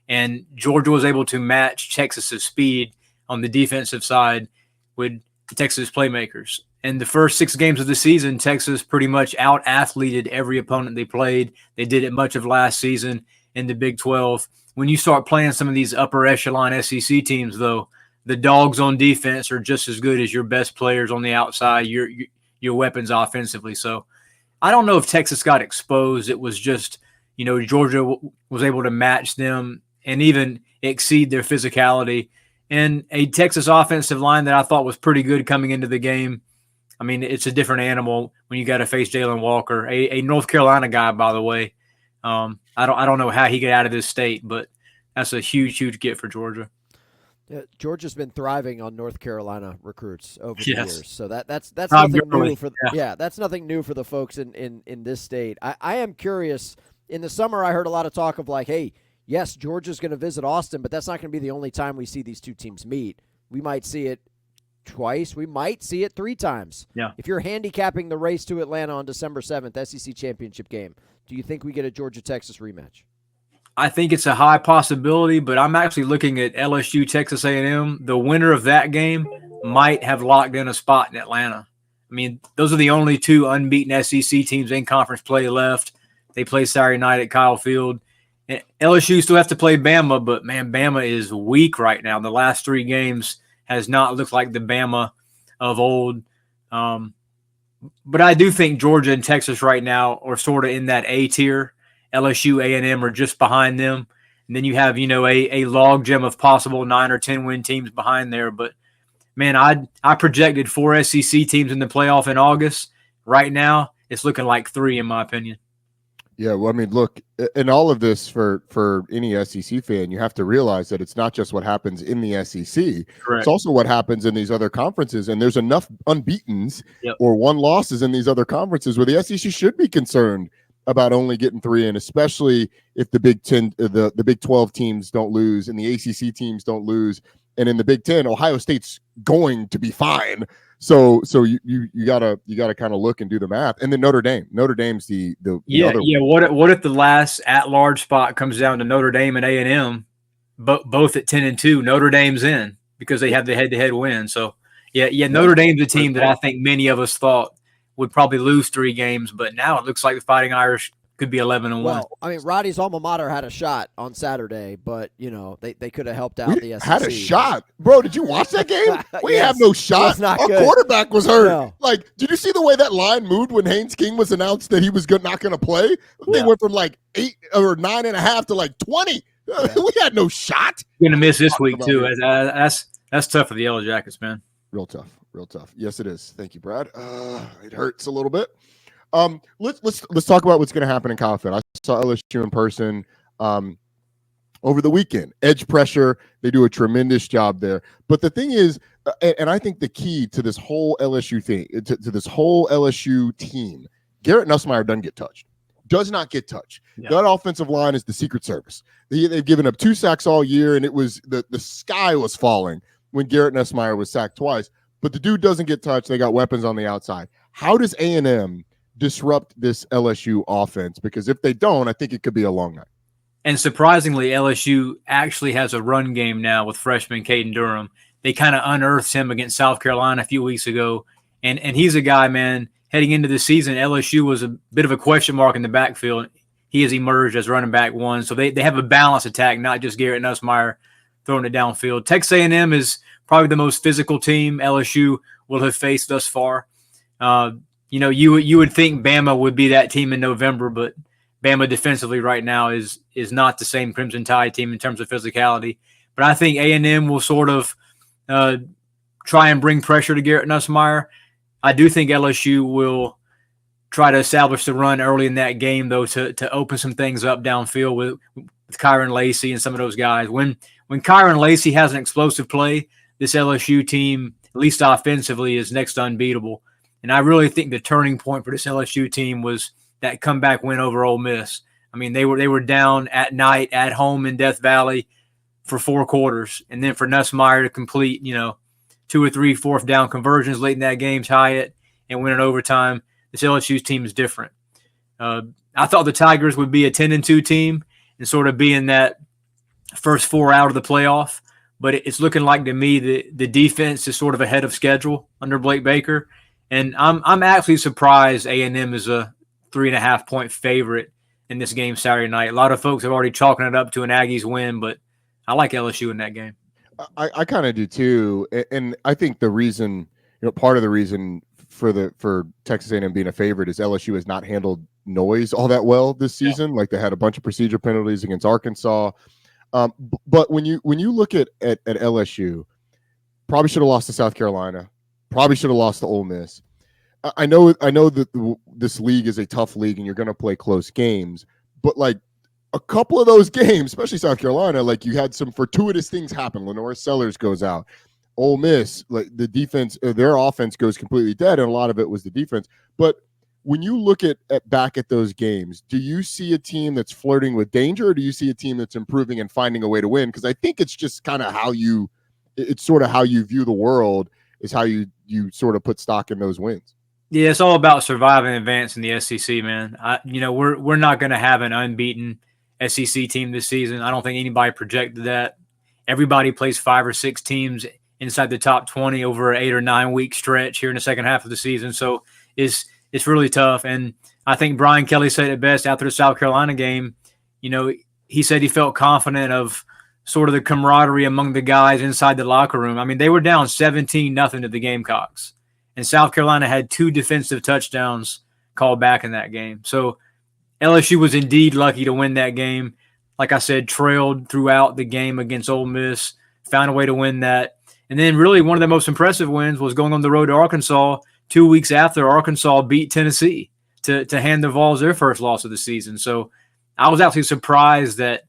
And Georgia was able to match Texas's speed on the defensive side with Texas playmakers. In the first 6 games of the season, Texas pretty much out-athleted every opponent they played. They did it much of last season in the Big 12. When you start playing some of these upper echelon SEC teams, though, the Dawgs on defense are just as good as your best players on the outside, your weapons offensively. So I don't know if Texas got exposed. It was just, Georgia was able to match them and even exceed their physicality. And a Texas offensive line that I thought was pretty good coming into the game. I mean, it's a different animal when you got to face Jalen Walker, a North Carolina guy, by the way. I don't know how he got out of this state, but that's a huge get for Georgia. Yeah, Georgia's been thriving on North Carolina recruits over the years, so that's nothing new for that's nothing new for the folks in this state. I am curious. In the summer, I heard a lot of talk of like, hey, yes, Georgia's going to visit Austin, but that's not going to be the only time we see these two teams meet. We might see it twice. We might see it 3 times. Yeah. If you're handicapping the race to Atlanta on December 7th, SEC championship game, do you think we get a Georgia-Texas rematch? I think it's a high possibility, but I'm actually looking at LSU, Texas A&M. The winner of that game might have locked in a spot in Atlanta. I mean, those are the only 2 unbeaten SEC teams in conference play left. They play Saturday night at Kyle Field. And LSU still have to play Bama, but, man, Bama is weak right now. The last 3 games has not looked like the Bama of old. But I do think Georgia and Texas right now are sort of in that A tier. LSU, A&M are just behind them. And then you have, a log jam of possible 9 or 10 win teams behind there. But, man, I projected 4 SEC teams in the playoff in August. Right now, it's looking like 3, in my opinion. Yeah, well, I mean, look, in all of this for any SEC fan, you have to realize that it's not just what happens in the SEC. Correct. It's also what happens in these other conferences, and there's enough unbeatens or 1 losses in these other conferences where the SEC should be concerned about only getting 3 in, especially if the Big 10, the Big 12 teams don't lose and the ACC teams don't lose, and in the Big 10, Ohio State's going to be fine. So you gotta kind of look and do the math, and then Notre Dame's the other. What if the last at-large spot comes down to Notre Dame and A&M, both at 10-2? Notre Dame's in because they have the head-to-head win. So Notre Dame's a team that I think many of us thought would probably lose 3 games, but now it looks like the Fighting Irish could be 11-1. Well, I mean, Roddy's alma mater had a shot on Saturday, but, they could have helped out the SEC. Had a shot? Bro, did you watch that game? We Yes, have no shot. Our quarterback was hurt. No. Like, did you see the way that line moved when Haynes King was announced that he was not going to play? They went from 8 or 9.5 to 20. Yeah. We had no shot. You're going to miss this week, too. That's tough for the Yellow Jackets, man. Real tough. Yes, it is. Thank you, Brad. It hurts a little bit. Let's talk about what's going to happen in Kyle Field. I saw LSU in person over the weekend. Edge pressure, they do a tremendous job there. But the thing is, and I think the key to this whole LSU thing, to this whole LSU team, Garrett Nussmeier does not get touched. Yeah. That offensive line is the Secret Service. They've given up 2 sacks all year, and it was the sky was falling when Garrett Nussmeier was sacked twice. But the dude doesn't get touched. They got weapons on the outside. How does A&M disrupt this LSU offense? Because if they don't, I think it could be a long night. And surprisingly, LSU actually has a run game now with freshman Caden Durham. They kind of unearthed him against South Carolina a few weeks ago. And he's a guy, man, heading into the season, LSU was a bit of a question mark in the backfield. He has emerged as running back 1. So they have a balanced attack, not just Garrett Nussmeier throwing it downfield. Texas A&M is probably the most physical team LSU will have faced thus far. You would think Bama would be that team in November, but Bama defensively right now is not the same Crimson Tide team in terms of physicality. But I think A&M will sort of try and bring pressure to Garrett Nussmeier. I do think LSU will try to establish the run early in that game, though, to open some things up downfield with Kyron Lacey and some of those guys. When Kyron Lacey has an explosive play, this LSU team, at least offensively, is next to unbeatable. And I really think the turning point for this LSU team was that comeback win over Ole Miss. I mean, they were down at night at home in Death Valley for 4 quarters, and then for Nussmeier to complete 2 or 3 fourth down conversions late in that game, tie it, and win in overtime. This LSU team is different. I thought the Tigers would be a 10-2 team and sort of be in that first 4 out of the playoff, but it's looking like to me the defense is sort of ahead of schedule under Blake Baker, and I'm actually surprised A&M is a 3.5-point favorite in this game Saturday night. A lot of folks have already chalking it up to an Aggies win, but I like LSU in that game. I kind of do too, and I think the reason, part of the reason for Texas A&M being a favorite is LSU has not handled noise all that well this season. Like they had a bunch of procedure penalties against Arkansas, but when you look at LSU, probably should have lost to South Carolina, probably should have lost to Ole Miss. I know that this league is a tough league and you're going to play close games, but like a couple of those games, especially South Carolina, like you had some fortuitous things happen. Lenore Sellers goes out. Ole Miss, like the defense, their offense goes completely dead, and a lot of it was the defense. But when you look back at those games, do you see a team that's flirting with danger, or do you see a team that's improving and finding a way to win? Because I think it's just kind of it's sort of how you view the world is how you sort of put stock in those wins. Yeah, it's all about surviving and advancing the SEC, man. We're not going to have an unbeaten SEC team this season. I don't think anybody projected that. Everybody plays 5 or 6 teams inside the top 20 over an 8 or 9 week stretch here in the second half of the season. So it's really tough. And I think Brian Kelly said it best after the South Carolina game. He said he felt confident of sort of the camaraderie among the guys inside the locker room. I mean, they were down 17-0 to the Gamecocks, and South Carolina had 2 defensive touchdowns called back in that game. So LSU was indeed lucky to win that game. Like I said, trailed throughout the game against Ole Miss, found a way to win that. And then really one of the most impressive wins was going on the road to Arkansas 2 weeks after Arkansas beat Tennessee to hand the Vols their first loss of the season. So I was actually surprised that,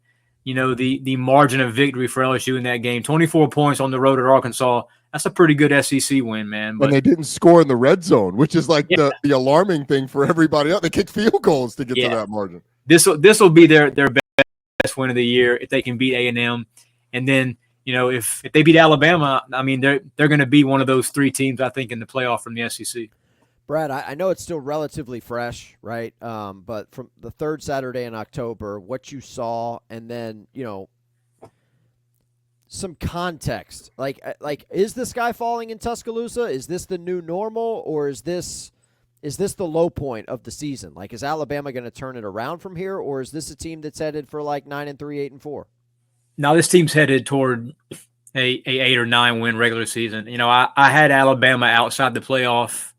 the margin of victory for LSU in that game, 24 points on the road at Arkansas, that's a pretty good SEC win, man. But, and they didn't score in the red zone, which is like the alarming thing for everybody else. They kicked field goals to get to that margin. This will be their best win of the year if they can beat A&M. And then, if they beat Alabama, I mean, they're going to be one of those 3 teams, I think, in the playoff from the SEC. Brad, I know it's still relatively fresh, right? But from the 3rd Saturday in October, what you saw, and then, some context. Like, is the sky falling in Tuscaloosa? Is this the new normal, or is this the low point of the season? Like, is Alabama going to turn it around from here, or is this a team that's headed for like 9-3, 8-4? Now this team's headed toward a 8 or 9 win regular season. I had Alabama outside the playoff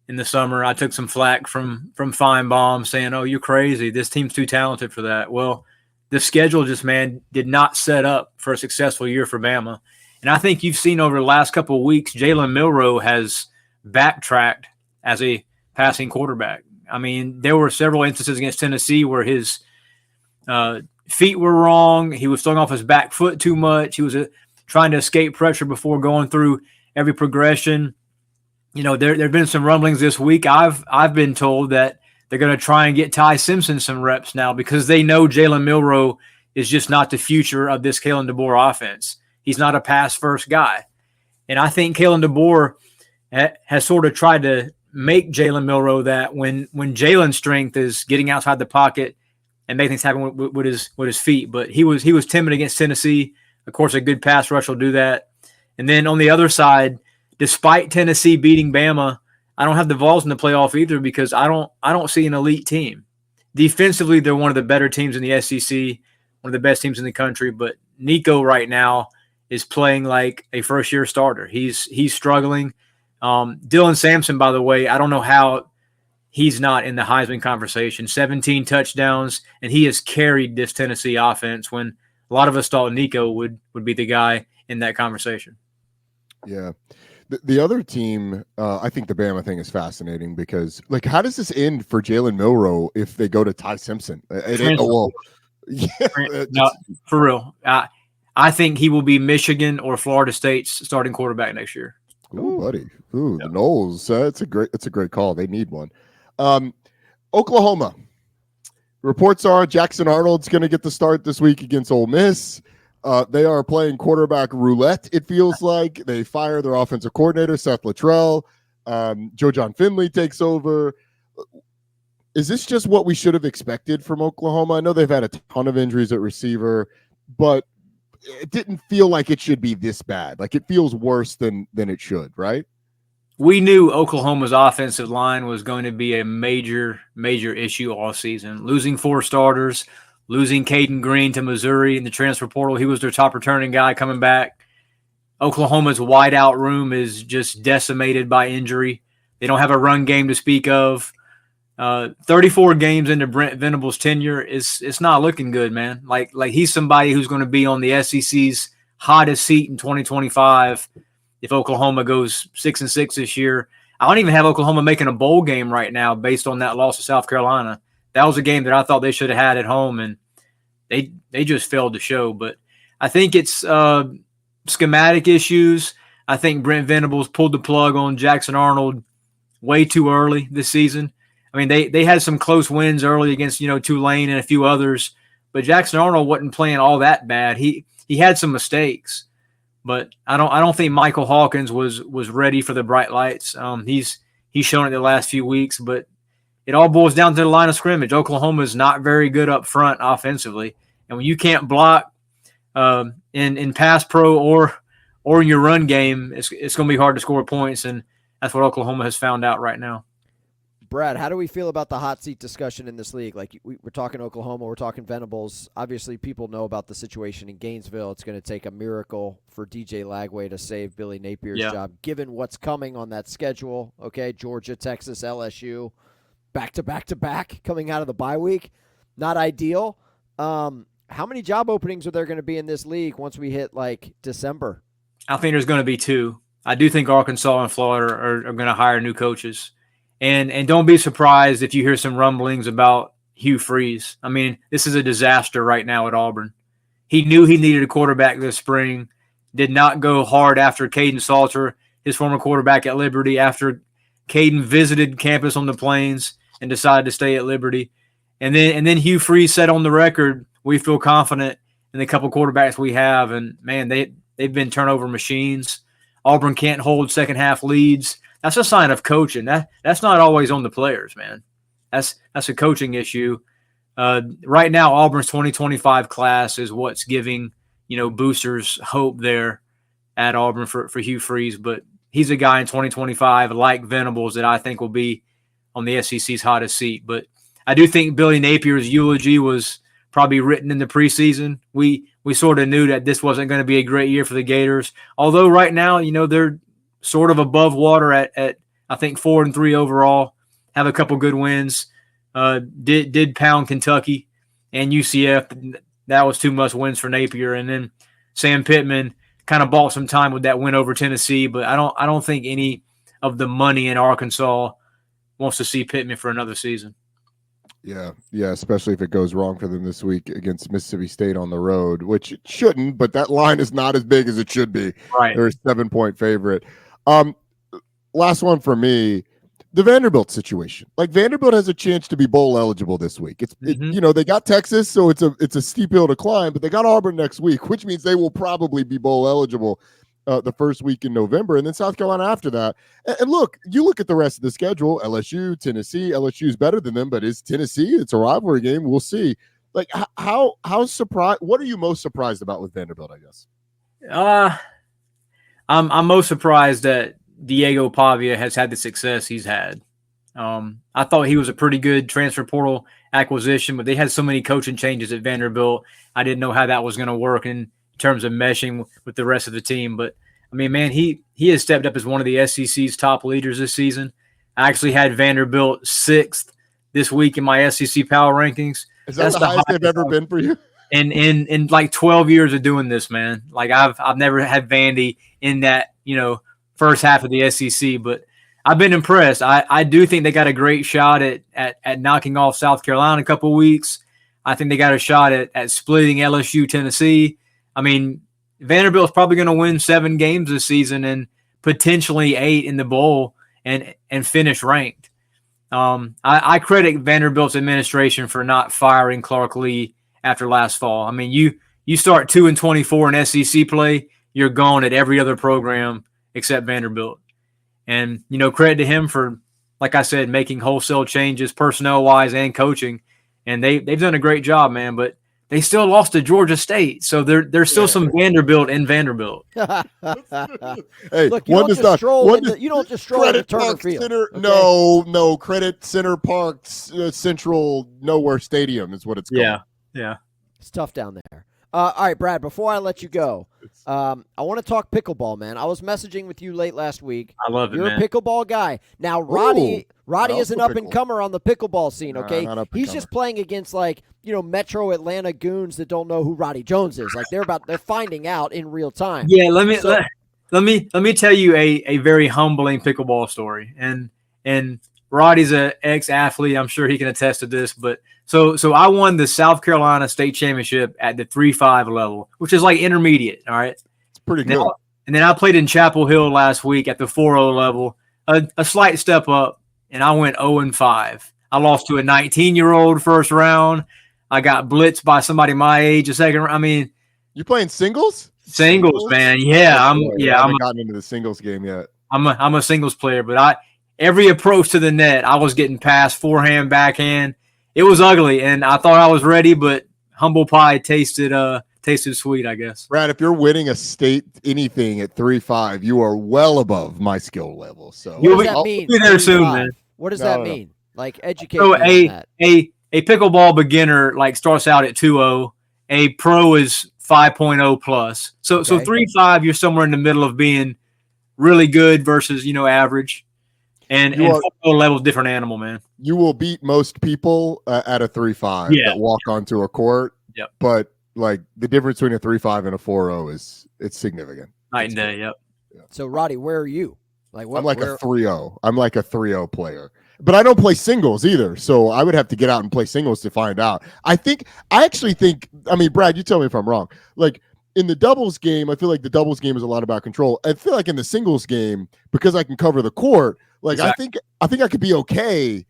in the summer. I took some flack from Feinbaum saying, "Oh, you're crazy. This team's too talented for that." Well, the schedule did not set up for a successful year for Bama. And I think you've seen over the last couple of weeks, Jalen Milroe has backtracked as a passing quarterback. I mean, there were several instances against Tennessee where his feet were wrong. He was throwing off his back foot too much. He was trying to escape pressure before going through every progression. There have been some rumblings this week. I've been told that they're going to try and get Ty Simpson some reps now because they know Jalen Milroe is just not the future of this Kalen DeBoer offense. He's not a pass-first guy. And I think Kalen DeBoer has sort of tried to make Jalen Milroe that when Jalen's strength is getting outside the pocket and making things happen with his feet. But he was timid against Tennessee. Of course, a good pass rush will do that. And then on the other side, despite Tennessee beating Bama, I don't have the Vols in the playoff either because I don't see an elite team. Defensively, they're one of the better teams in the SEC, one of the best teams in the country. But Nico right now is playing like a first-year starter. He's struggling. Dylan Sampson, by the way, I don't know how he's not in the Heisman conversation. 17 touchdowns, and he has carried this Tennessee offense when a lot of us thought Nico would be the guy in that conversation. Yeah. The other team, I think the Bama thing is fascinating because, like, how does this end for Jalen Milroe if they go to Ty Simpson? No, for real. I think he will be Michigan or Florida State's starting quarterback next year. Ooh, buddy. Ooh, the Noles. It's a great call. They need one. Oklahoma. Reports are Jackson Arnold's going to get the start this week against Ole Miss. They are playing quarterback roulette, it feels like. They fire their offensive coordinator, Seth Luttrell. Joe John Finley takes over. Is this just what we should have expected from Oklahoma? I know they've had a ton of injuries at receiver, but it didn't feel like it should be this bad. Like, it feels worse than it should, right? We knew Oklahoma's offensive line was going to be a major, major issue all season. Losing 4 starters, losing Caden Green to Missouri in the transfer portal. He was their top returning guy coming back. Oklahoma's wideout room is just decimated by injury. They don't have a run game to speak of. 34 games into Brent Venables' tenure, it's not looking good, man. Like he's somebody who's going to be on the SEC's hottest seat in 2025 if Oklahoma goes 6-6 this year. I don't even have Oklahoma making a bowl game right now based on that loss to South Carolina. That was a game that I thought they should have had at home, and they just failed to show. But I think it's schematic issues. I think Brent Venables pulled the plug on Jackson Arnold way too early this season. I mean, they had some close wins early against, Tulane and a few others, but Jackson Arnold wasn't playing all that bad. He had some mistakes, but I don't think Michael Hawkins was ready for the bright lights. He's shown it the last few weeks, but it all boils down to the line of scrimmage. Oklahoma is not very good up front offensively, and when you can't block in pass pro or in your run game, it's going to be hard to score points, and that's what Oklahoma has found out right now. Brad, how do we feel about the hot seat discussion in this league? Like, we're talking Oklahoma, we're talking Venables. Obviously, people know about the situation in Gainesville. It's going to take a miracle for DJ Lagway to save Billy Napier's job, given what's coming on that schedule. Okay, Georgia, Texas, LSU, back-to-back coming out of the bye week. Not ideal. How many job openings are there going to be in this league once we hit, December? I think there's going to be 2. I do think Arkansas and Florida are going to hire new coaches. And don't be surprised if you hear some rumblings about Hugh Freeze. I mean, this is a disaster right now at Auburn. He knew he needed a quarterback this spring, did not go hard after Caden Salter, his former quarterback at Liberty, after Caden visited campus on the Plains and decided to stay at Liberty. And then Hugh Freeze said on the record, we feel confident in the couple quarterbacks we have. And, man, they've been turnover machines. Auburn can't hold second-half leads. That's a sign of coaching. That's not always on the players, man. That's a coaching issue. Right now, Auburn's 2025 class is what's giving boosters hope there at Auburn for Hugh Freeze. But he's a guy in 2025 like Venables that I think will be on the SEC's hottest seat. But I do think Billy Napier's eulogy was probably written in the preseason. We sort of knew that this wasn't going to be a great year for the Gators. Although right now, they're sort of above water at I think 4-3 overall, have a couple good wins. Did pound Kentucky and UCF. That was 2 must-wins for Napier. And then Sam Pittman kind of bought some time with that win over Tennessee, but I don't think any of the money in Arkansas wants to see Pittman for another season. Yeah, especially if it goes wrong for them this week against Mississippi State on the road, which it shouldn't, but that line is not as big as it should be. Right. They're a 7-point favorite. Last one for me, the Vanderbilt situation. Like, Vanderbilt has a chance to be bowl eligible this week. They got Texas, so it's a steep hill to climb, but they got Auburn next week, which means they will probably be bowl eligible the first week in November, and then South Carolina after that. And look, you look at the rest of the schedule, LSU, Tennessee. LSU is better than them, but is Tennessee? It's a rivalry game. We'll see. Like, how surprised? What are you most surprised about with Vanderbilt, I guess? I'm most surprised that Diego Pavia has had the success he's had. I thought he was a pretty good transfer portal acquisition, but they had so many coaching changes at Vanderbilt. I didn't know how that was going to work in terms of meshing with the rest of the team. But, I mean, man, he has stepped up as one of the SEC's top leaders this season. I actually had Vanderbilt 6th this week in my SEC power rankings. Is that the highest they've ever been for you? In like 12 years of doing this, man. Like, I've never had Vandy in that, first half of the SEC, but I've been impressed. I do think they got a great shot at knocking off South Carolina in a couple of weeks. I think they got a shot at splitting LSU, Tennessee. I mean, Vanderbilt's probably going to win 7 games this season and potentially 8 in the bowl and finish ranked. I credit Vanderbilt's administration for not firing Clark Lee after last fall. I mean, you start 2-24 in SEC play, you're gone at every other program except Vanderbilt. And, credit to him for, like I said, making wholesale changes personnel-wise and coaching. And they've done a great job, man. But they still lost to Georgia State. So there's still some Vanderbilt in Vanderbilt. Hey, look, you don't just stroll in the Turner Field. Center, okay? No, Credit Center Park Central Nowhere Stadium is what it's called. Yeah. It's tough down there. All right, Brad, before I let you go, I want to talk pickleball, man. I was messaging with you late last week. I love it, You're man. a pickleball guy. Now, Roddy is an up-and-comer on the pickleball scene, okay? He's just playing against, Metro Atlanta goons that don't know who Roddy Jones is. Like, they're finding out in real time. Yeah, let me tell you a very humbling pickleball story. And Roddy's an ex-athlete. I'm sure he can attest to this, but So I won the South Carolina State Championship at the 3-5 level, which is like intermediate, all right? It's pretty good. And then I played in Chapel Hill last week at the 4-0 level, a slight step up, and I went 0-5. I lost to a 19-year-old first round. I got blitzed by somebody my age a second round. I mean, you playing singles? Singles, man. Yeah, I haven't gotten into the singles game yet. I'm a singles player, but every approach to the net, I was getting past forehand, backhand. It was ugly, and I thought I was ready, but humble pie tasted sweet, I guess. Brad, if you're winning a state anything at 3-5, you are well above my skill level. So what does that mean? Be there soon, man. What does that mean? Like, educate so me on that. A pickleball beginner starts out at 2-0. A pro is 5.0 plus. So 3-5, you're somewhere in the middle of being really good versus average. And 4-0 level, different animal, man. You will beat most people at a 3-5 that walk onto a court. Yep. But the difference between a 3-5 and a 4-0 it's significant. Night and day. Yep. Yeah. So Roddy, where are you? I'm a 3-0. I'm like a 3-0 player. But I don't play singles either. So I would have to get out and play singles to find out. I actually think, Brad, you tell me if I'm wrong. Like in the doubles game, I feel like the doubles game is a lot about control. I feel like in the singles game, because I can cover the court, exactly. I think I could be okay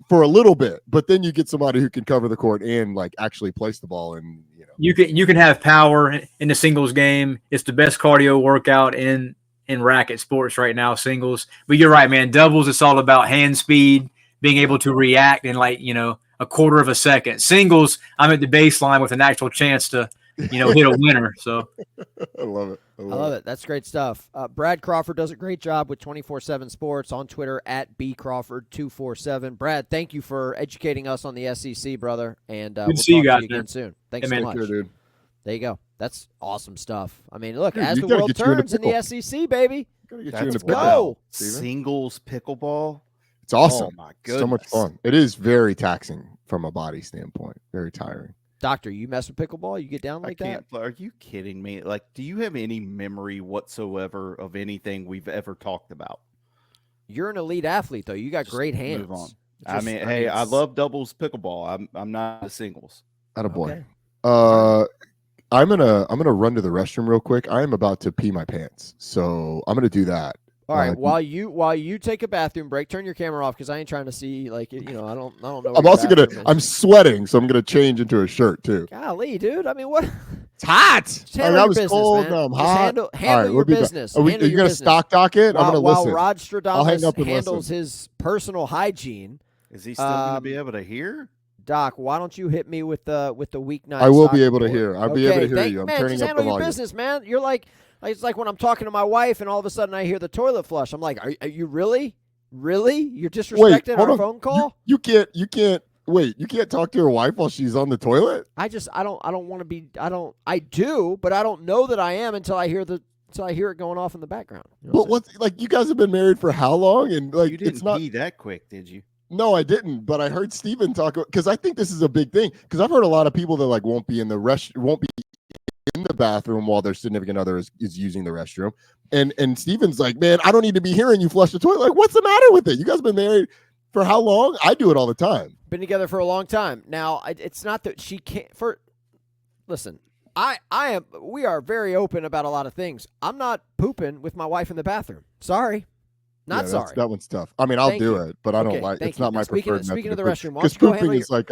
for a little bit, but then you get somebody who can cover the court and actually place the ball, and you can have power in the singles game. It's the best cardio workout in racket sports right now, singles. But you're right, man. Doubles, it's all about hand speed, being able to react in a quarter of a second. Singles, I'm at the baseline with an actual chance to hit a winner. So I love it. I love it. That's great stuff. Brad Crawford does a great job with 24/7 Sports on Twitter at bcrawford247. Brad, thank you for educating us on the SEC, brother. And we'll see you guys again soon. Thanks so much. Sure, dude. There you go. That's awesome stuff. Look, dude, as the world turns in the SEC, baby, let's go. Singles pickleball. It's awesome. Oh my goodness. So much fun. It is very taxing from a body standpoint. Very tiring. Doctor, you mess with pickleball? You get down like that? Are you kidding me? Do you have any memory whatsoever of anything we've ever talked about? You're an elite athlete, though. You got great hands. Move on. I love doubles pickleball. I'm not a singles. Attaboy. Okay. I'm gonna run to the restroom real quick. I am about to pee my pants, so I'm gonna do that. All right. While you take a bathroom break, turn your camera off because I ain't trying to see I don't know. I'm also I'm sweating, so I'm gonna change into a shirt too. Golly, dude. What? It's hot. Just handle your business, cold. man. No, I'm hot. Handle your business. Are you gonna stock dock it? I'm gonna listen. While Rodstradamus handles his personal hygiene. Is he still gonna be able to hear? Doc, why don't you hit me with the weeknight? I will be able to hear. I'll be able to hear you. I'm turning just up the handle your volume. business, man. You're it's like when I'm talking to my wife and all of a sudden I hear the toilet flush. I'm like, are you really? You're disrespecting our phone call? You can't wait. You can't talk to your wife while she's on the toilet? I don't want to be. I do, but I don't know that I am until I hear it going off in the background. But what's you guys have been married for how long? And you didn't pee that quick, did you? No, I didn't. But I heard Steven talk because I think this is a big thing. Because I've heard a lot of people that won't be in the in the bathroom while their significant other is using the restroom. And Steven's like, man, I don't need to be hearing you flush the toilet. Like, what's the matter with it? You guys been married for how long? I do it all the time. Been together for a long time. Now, it's not that she can't. Listen, we are very open about a lot of things. I'm not pooping with my wife in the bathroom. Sorry. Not sorry. That one's tough. I mean, I'll do it, but I don't like. It's not my preferred. Speaking of the restroom, because pooping is like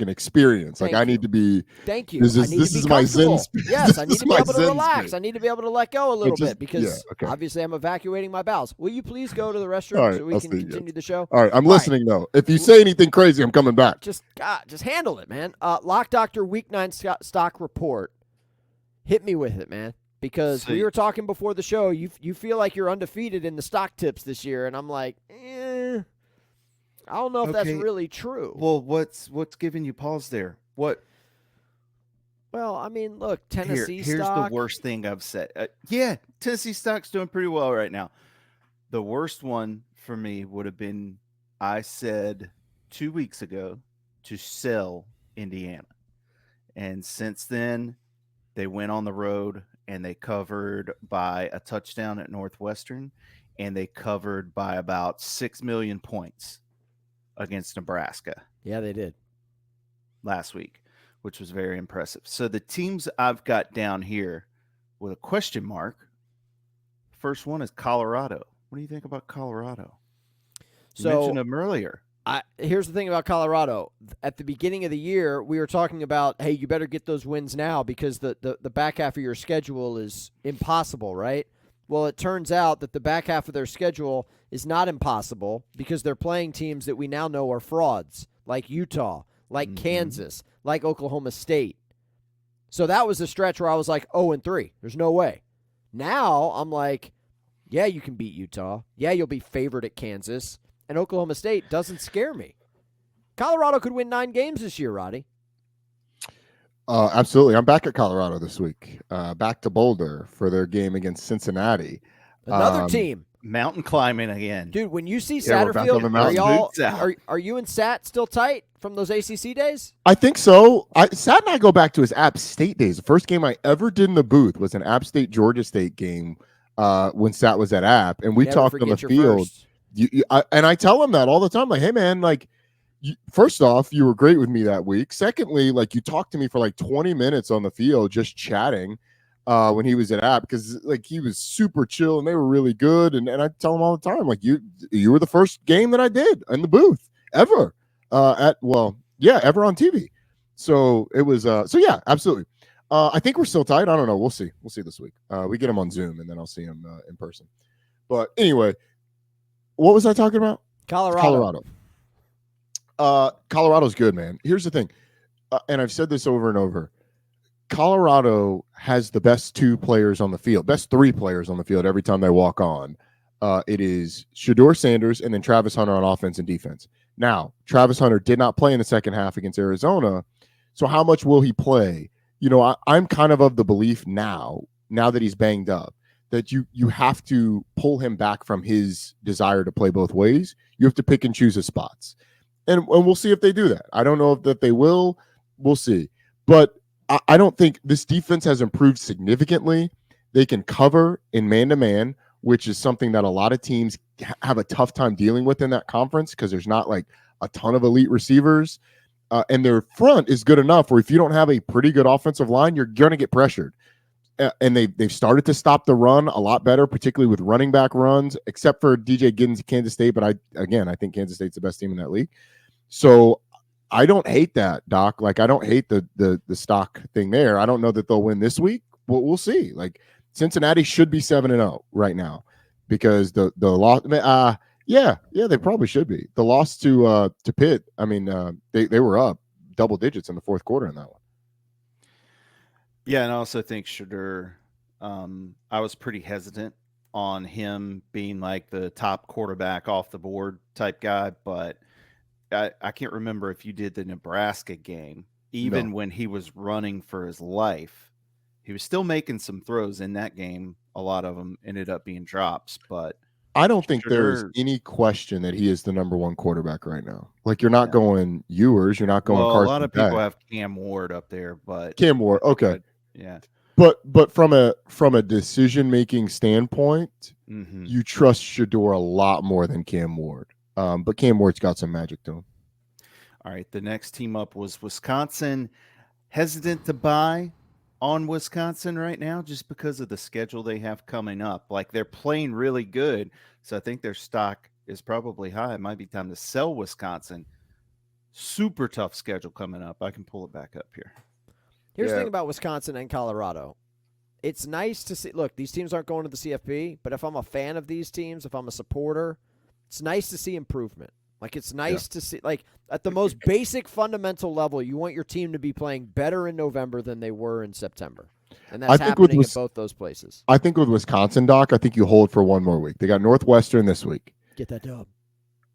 an experience. Like I need to be. Thank you. This is my zen space. Yes, I need to be able to relax. I need to be able to let go a little bit because obviously I'm evacuating my bowels. Will you please go to the restroom so we can continue the show? All right, I'm listening though. If you say anything crazy, I'm coming back. Just handle it, man. Lock Doctor Week 9 stock report. Hit me with it, man. Because we were talking before the show, you feel like you're undefeated in the stock tips this year, and I'm like, I don't know if that's really true. Well, what's giving you pause there? What? Well, I mean, look, Tennessee here's stock. The worst thing I've said. Tennessee stock's doing pretty well right now. The worst one for me would have been I said 2 weeks ago to sell Indiana, and since then they went on the road. And they covered by a touchdown at Northwestern, and they covered by about 6 million points against Nebraska. Yeah, they did. Last week, which was very impressive. So the teams I've got down here with a question mark, first one is Colorado. What do you think about Colorado? You mentioned them earlier. Here's the thing about Colorado. At the beginning of the year, we were talking about, hey, you better get those wins now because the back half of your schedule is impossible, right? Well, it turns out that the back half of their schedule is not impossible because they're playing teams that we now know are frauds, like Utah, like Kansas, like Oklahoma State. So that was a stretch where I was like 0-3. There's no way. Now I'm like, yeah, you can beat Utah. Yeah, you'll be favored at Kansas. And Oklahoma State doesn't scare me. Colorado could win 9 games this year, Roddy. Absolutely. I'm back at Colorado this week. Back to Boulder for their game against Cincinnati. Another team. Mountain climbing again. Dude, when you see Satterfield, are you and Sat still tight from those ACC days? I think so. Sat and I go back to his App State days. The first game I ever did in the booth was an App State, Georgia State game when Sat was at App. And we talked on the field. And I tell him that all the time, like, hey, man, like, first off, you were great with me that week. Secondly, like, you talked to me for like 20 minutes on the field just chatting when he was at App because, like, he was super chill and they were really good. And I tell him all the time, like, you were the first game that I did in the booth ever ever on TV. So it was yeah, absolutely. I think we're still tight. I don't know. We'll see. We'll see this week. We get him on Zoom and then I'll see him in person. But anyway. What was I talking about? Colorado. Colorado's good, man. Here's the thing, and I've said this over and over. Colorado has the best 2 players on the field, best 3 players on the field every time they walk on. It is Shedeur Sanders and then Travis Hunter on offense and defense. Now, Travis Hunter did not play in the second half against Arizona, so how much will he play? You know, I'm kind of the belief now that he's banged up, that you have to pull him back from his desire to play both ways. You have to pick and choose his spots. And we'll see if they do that. I don't know if they will. We'll see. But I don't think this defense has improved significantly. They can cover in man-to-man, which is something that a lot of teams have a tough time dealing with in that conference because there's not like a ton of elite receivers. And their front is good enough where if you don't have a pretty good offensive line, you're going to get pressured. And they've started to stop the run a lot better, particularly with running back runs, except for DJ Giddens at Kansas State. But I think Kansas State's the best team in that league. So I don't hate that, Doc. Like, I don't hate the stock thing there. I don't know that they'll win this week. We'll see. Like, Cincinnati should be 7-0 right now because the loss. They probably should be. The loss to Pitt. I mean, they were up double digits in the fourth quarter in that one. Yeah, and I also think Shedeur, I was pretty hesitant on him being like the top quarterback off the board type guy, but I can't remember if you did the Nebraska game. Even when he was running for his life, he was still making some throws in that game. A lot of them ended up being drops, but I don't think there's any question that he is the number 1 quarterback right now. Like, you're not going Ewers, you're not going Carson. A lot of people have Cam Ward up there, but Cam Ward, okay. Yeah. But from a decision making standpoint, you trust Shedeur a lot more than Cam Ward. But Cam Ward's got some magic to him. All right. The next team up was Wisconsin. Hesitant to buy on Wisconsin right now just because of the schedule they have coming up. Like, they're playing really good, so I think their stock is probably high. It might be time to sell Wisconsin. Super tough schedule coming up. I can pull it back up here. Here's the thing about Wisconsin and Colorado. It's nice to see. Look, these teams aren't going to the CFP, but if I'm a fan of these teams, if I'm a supporter, it's nice to see improvement. Like, it's nice to see, like, at the most basic fundamental level, you want your team to be playing better in November than they were in September. And that's happening at both those places. I think with Wisconsin, Doc, I think you hold for one more week. They got Northwestern this week. Get that dub.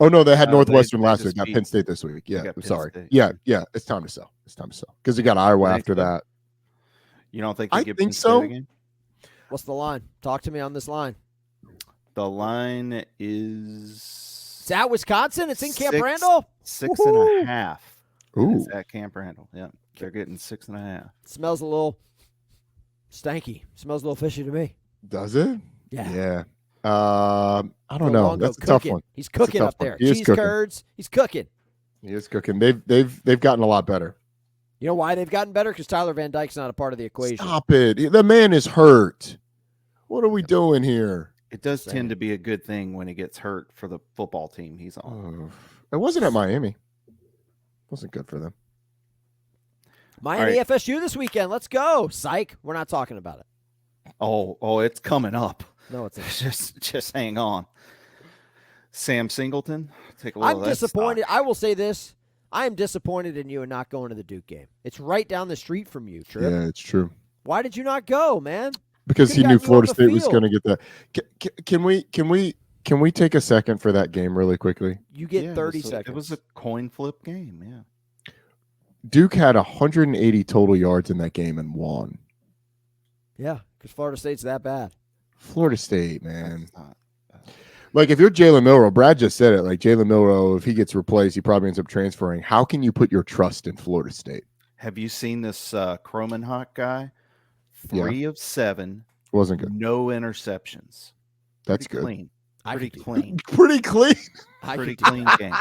Oh, no, they had Northwestern last week. Got Penn State this week. Yeah, sorry. Yeah, it's time to sell. It's time to sell. Because they got Iowa after that. You don't think I think so. Again? What's the line? Talk to me on this line. The line is at Wisconsin? It's in Camp Randall? 6.5. Ooh. It's at Camp Randall. Yeah. They're getting 6.5. Smells a little stanky. Smells a little fishy to me. Does it? Yeah. Yeah. I don't know. That's a tough one. He's cooking up there. Cheese curds. He's cooking. He is cooking. They've gotten a lot better. You know why they've gotten better? Because Tyler Van Dyke's not a part of the equation. Stop it. The man is hurt. What are we doing here? It does tend to be a good thing when he gets hurt for the football team he's on. It wasn't at Miami. It wasn't good for them. Miami FSU this weekend. Let's go. Psych. We're not talking about it. Oh, it's coming up. No, it's not. Just hang on. Sam Singleton, take a look. I'm disappointed. I will say this. I am disappointed in you and not going to the Duke game. It's right down the street from you, Tripp. Yeah, it's true. Why did you not go, man? Because he knew Florida State was going to get that. Can we take a second for that game really quickly? You get 30 seconds. It was a coin flip game, yeah. Duke had 180 total yards in that game and won. Yeah, because Florida State's that bad. Florida State, man. Like, if you're Jalen Milroe, Brad just said it, like Jalen Milroe, if he gets replaced, he probably ends up transferring. How can you put your trust in Florida State? Have you seen this Cromenhawk guy? 3 of 7. Wasn't good. No interceptions. That's Pretty good. Clean. Pretty clean. Pretty clean. Pretty clean game.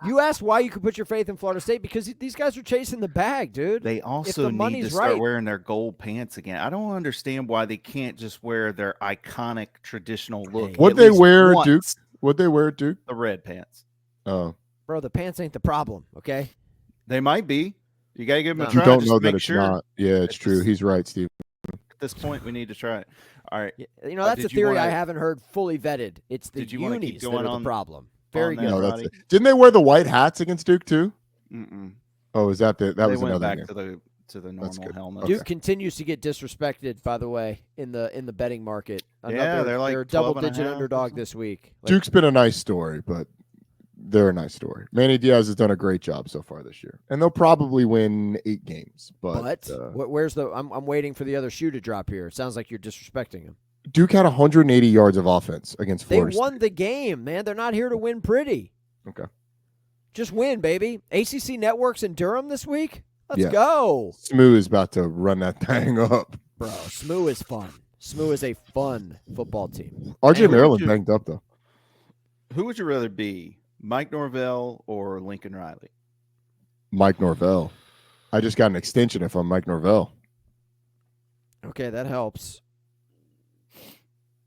You asked why you could put your faith in Florida State because these guys are chasing the bag, dude. They also need to start wearing their gold pants again. I don't understand why they can't just wear their iconic traditional look. What they wear at Duke? What they wear at Duke? The red pants. Oh, bro, the pants ain't the problem. Okay, they might be. You gotta give them a try. You don't know that it's not. Yeah, it's true. He's right, Steve. At this point, we need to try it. All right. You know, that's a theory I haven't heard fully vetted. It's the unis that are the problem. Very good. No, that's it. Didn't they wear the white hats against Duke too? Mm-mm. Oh, is that that was another back game. to the normal helmet. Duke continues to get disrespected, by the way, in the betting market. They're like they're a double-digit underdog this week. Duke's been a nice story, but they're a nice story. Manny Diaz has done a great job so far this year, and they'll probably win 8 games. But where's the? I'm waiting for the other shoe to drop here. It sounds like you're disrespecting him. Duke had 180 yards of offense against Florida State. They won the game, man. They're not here to win pretty. Okay. Just win, baby. ACC Networks in Durham this week? Let's go. Smoo is about to run that thing up. Bro, Smoo is fun. Smoo is a fun football team. RJ Maryland banged up, though. Who would you rather be, Mike Norvell or Lincoln Riley? Mike Norvell. I just got an extension if I'm Mike Norvell. Okay, that helps.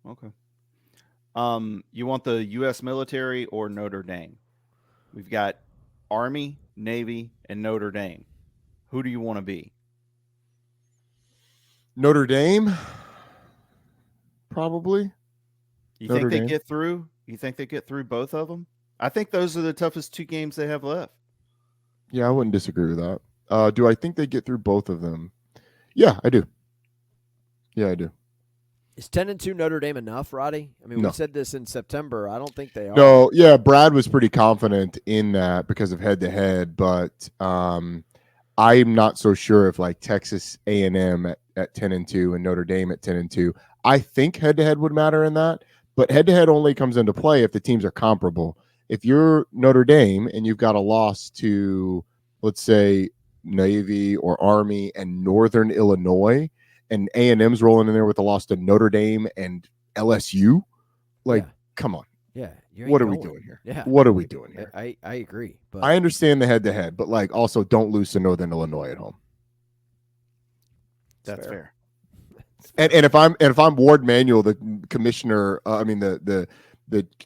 Okay. You want the U.S. military or Notre Dame? We've got Army, Navy, and Notre Dame. Who do you want to be? Notre Dame, probably. You think they get through? You think they get through both of them? I think those are the toughest 2 games they have left. Yeah, I wouldn't disagree with that. Do I think they get through both of them? Yeah, I do. Yeah, I do. Is 10-2 Notre Dame enough, Roddy? I mean, we said this in September. I don't think they are. No, yeah, Brad was pretty confident in that because of head-to-head, but I'm not so sure if like Texas A&M at 10-2 and Notre Dame at 10-2. I think head-to-head would matter in that, but head-to-head only comes into play if the teams are comparable. If you're Notre Dame and you've got a loss to, let's say, Navy or Army and Northern Illinois, and A&M's rolling in there with a loss to Notre Dame and LSU. Like, come on. Yeah. What are we doing here? Yeah. What are we doing here? I agree. But I understand the head-to-head, but like also don't lose to Northern Illinois at home. That's fair. And if I'm Ward Manuel, the commissioner, the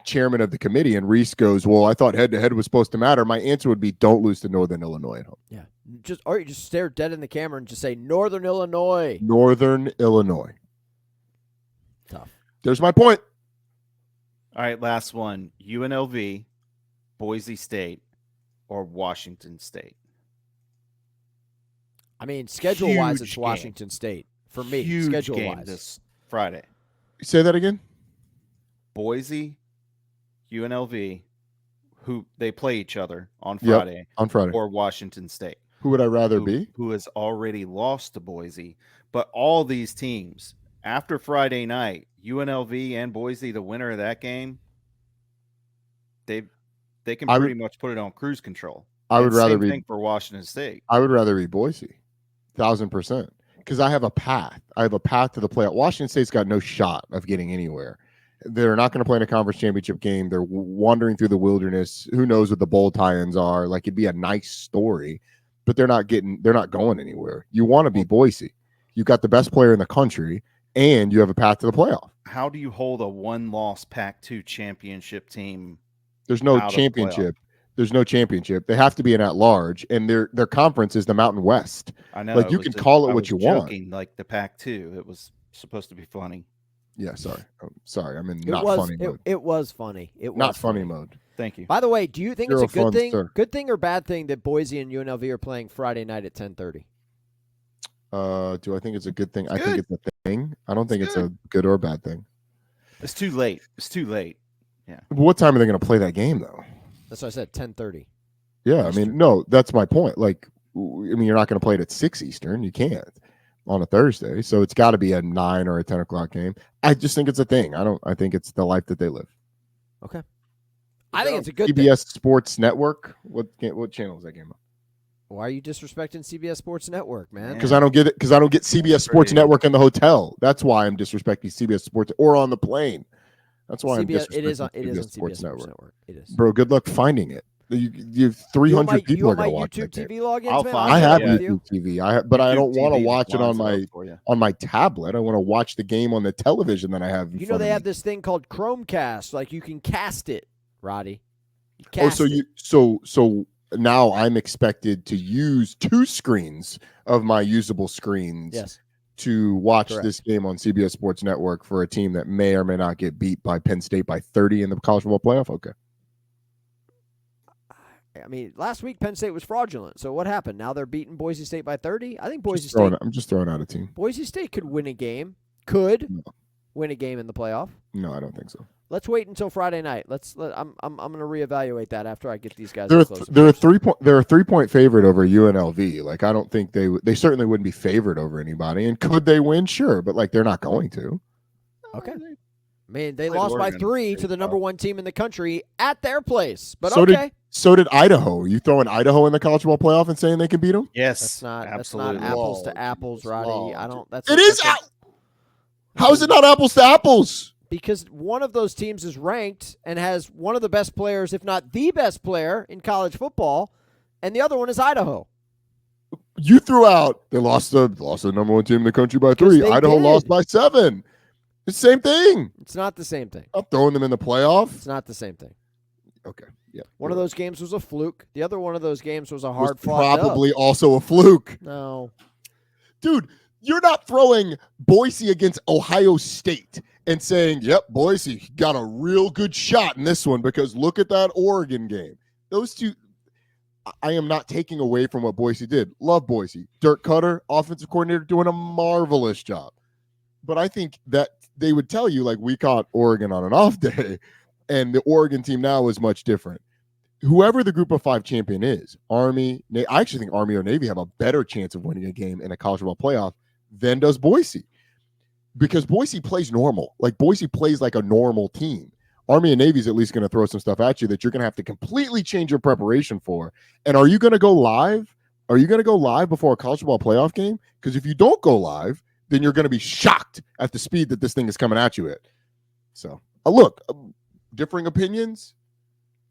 chairman of the committee, and Reese goes, well, I thought head-to-head was supposed to matter. My answer would be don't lose to Northern Illinois at home. Yeah. Or you just stare dead in the camera and just say Northern Illinois. Northern Illinois. Tough. There's my point. All right, last one. UNLV, Boise State, or Washington State? I mean, schedule-wise, it's Huge Washington State. For me, Huge schedule-wise. game this Friday. Say that again? Boise, UNLV, who they play each other on Friday. Yep, on Friday. Or Washington State. Who would I rather be? Who has already lost to Boise. But all these teams, after Friday night, UNLV and Boise, the winner of that game, they can pretty much put it on cruise control. I would rather be for Washington State. I would rather be Boise, 1,000%, because I have a path. I have a path to the playoff. Washington State's got no shot of getting anywhere. They're not going to play in a conference championship game. They're wandering through the wilderness. Who knows what the bowl tie-ins are? Like, it'd be a nice story, but they're not going anywhere. You want to be Boise. You've got the best player in the country, and you have a path to the playoff. How do you hold a one-loss Pac-2 championship team? There's no championship. There's no championship. They have to be an at-large, and their conference is the Mountain West. I know. Like, you can call it what you want. Like the Pac-2. It was supposed to be funny. Yeah, sorry. I'm in funny mode. It was funny. It was not funny mode. Thank you. By the way, do you think it's a good thing? Sir. Good thing or bad thing that Boise and UNLV are playing Friday night at 10:30? Do I think it's a good thing? I think it's a thing. I don't think it's a good or bad thing. It's too late. Yeah. What time are they going to play that game, though? That's what I said, 10:30. Yeah, no, that's my point. Like, you're not going to play it at 6 Eastern. You can't on a Thursday. So it's got to be a 9 or a 10 o'clock game. I just think it's a thing. I think it's the life that they live. Okay. I think it's a good CBS thing. Sports Network. What channel is that game on? Why are you disrespecting CBS Sports Network, man? Because I don't get it. Because I don't get CBS Sports Network in the hotel. That's why I'm disrespecting CBS Sports or on the plane. That's why I'm disrespecting it is on CBS Sports Network. It is. Bro, good luck finding it. You have 300 people are going to watch YouTube that TV logins, I'll man? find I have Yeah. YouTube TV. But I don't want to watch it on my tablet. I want to watch the game on the television that I have. You know they have this thing called Chromecast. Like, you can cast it, Roddy. So now I'm expected to use 2 screens of my usable screens to watch this game on CBS Sports Network for a team that may or may not get beat by Penn State by 30 in the college football playoff. Okay. I mean, last week Penn State was fraudulent. So what happened? Now they're beating Boise State by 30? I think Boise State. I'm just throwing out a team. Boise State could win a game. Win a game in the playoff. No, I don't think so. Let's wait until Friday night. I'm going to reevaluate that after I get these guys. They're a 3-point favorite over UNLV. Like, I don't think they certainly wouldn't be favored over anybody. And could they win? Sure, but like, they're not going to. Okay. I mean, they lost by 3 to the number 1 team in the country at their place. But So did Idaho. Are you throwing Idaho in the college football playoff and saying they can beat them? Yes, that's not absolutely. apples to apples, Roddy. How is it not apples to apples? Because one of those teams is ranked and has one of the best players, if not the best player in college football, and the other one is Idaho. You threw out they lost the number 1 team in the country by 3. Idaho lost by 7. It's the same thing. It's not the same thing. I'm throwing them in the playoff. It's not the same thing. Okay. Yeah. One of those games was a fluke. The other one of those games was a hard-fought probably also a fluke. No. Dude, you're not throwing Boise against Ohio State and saying, yep, Boise got a real good shot in this one because look at that Oregon game. Those two, I am not taking away from what Boise did. Love Boise. Dirk Cutter, offensive coordinator, doing a marvelous job. But I think that they would tell you, like, we caught Oregon on an off day, and the Oregon team now is much different. Whoever the Group of 5 champion is, Army, I actually think Army or Navy have a better chance of winning a game in a college football playoff than does Boise. Because Boise plays normal. Like, Boise plays like a normal team. Army and Navy is at least going to throw some stuff at you that you're going to have to completely change your preparation for. And are you going to go live Are you going to go live before a college football playoff game? Because if you don't go live, then you're going to be shocked at the speed that this thing is coming at you at. So, look, differing opinions.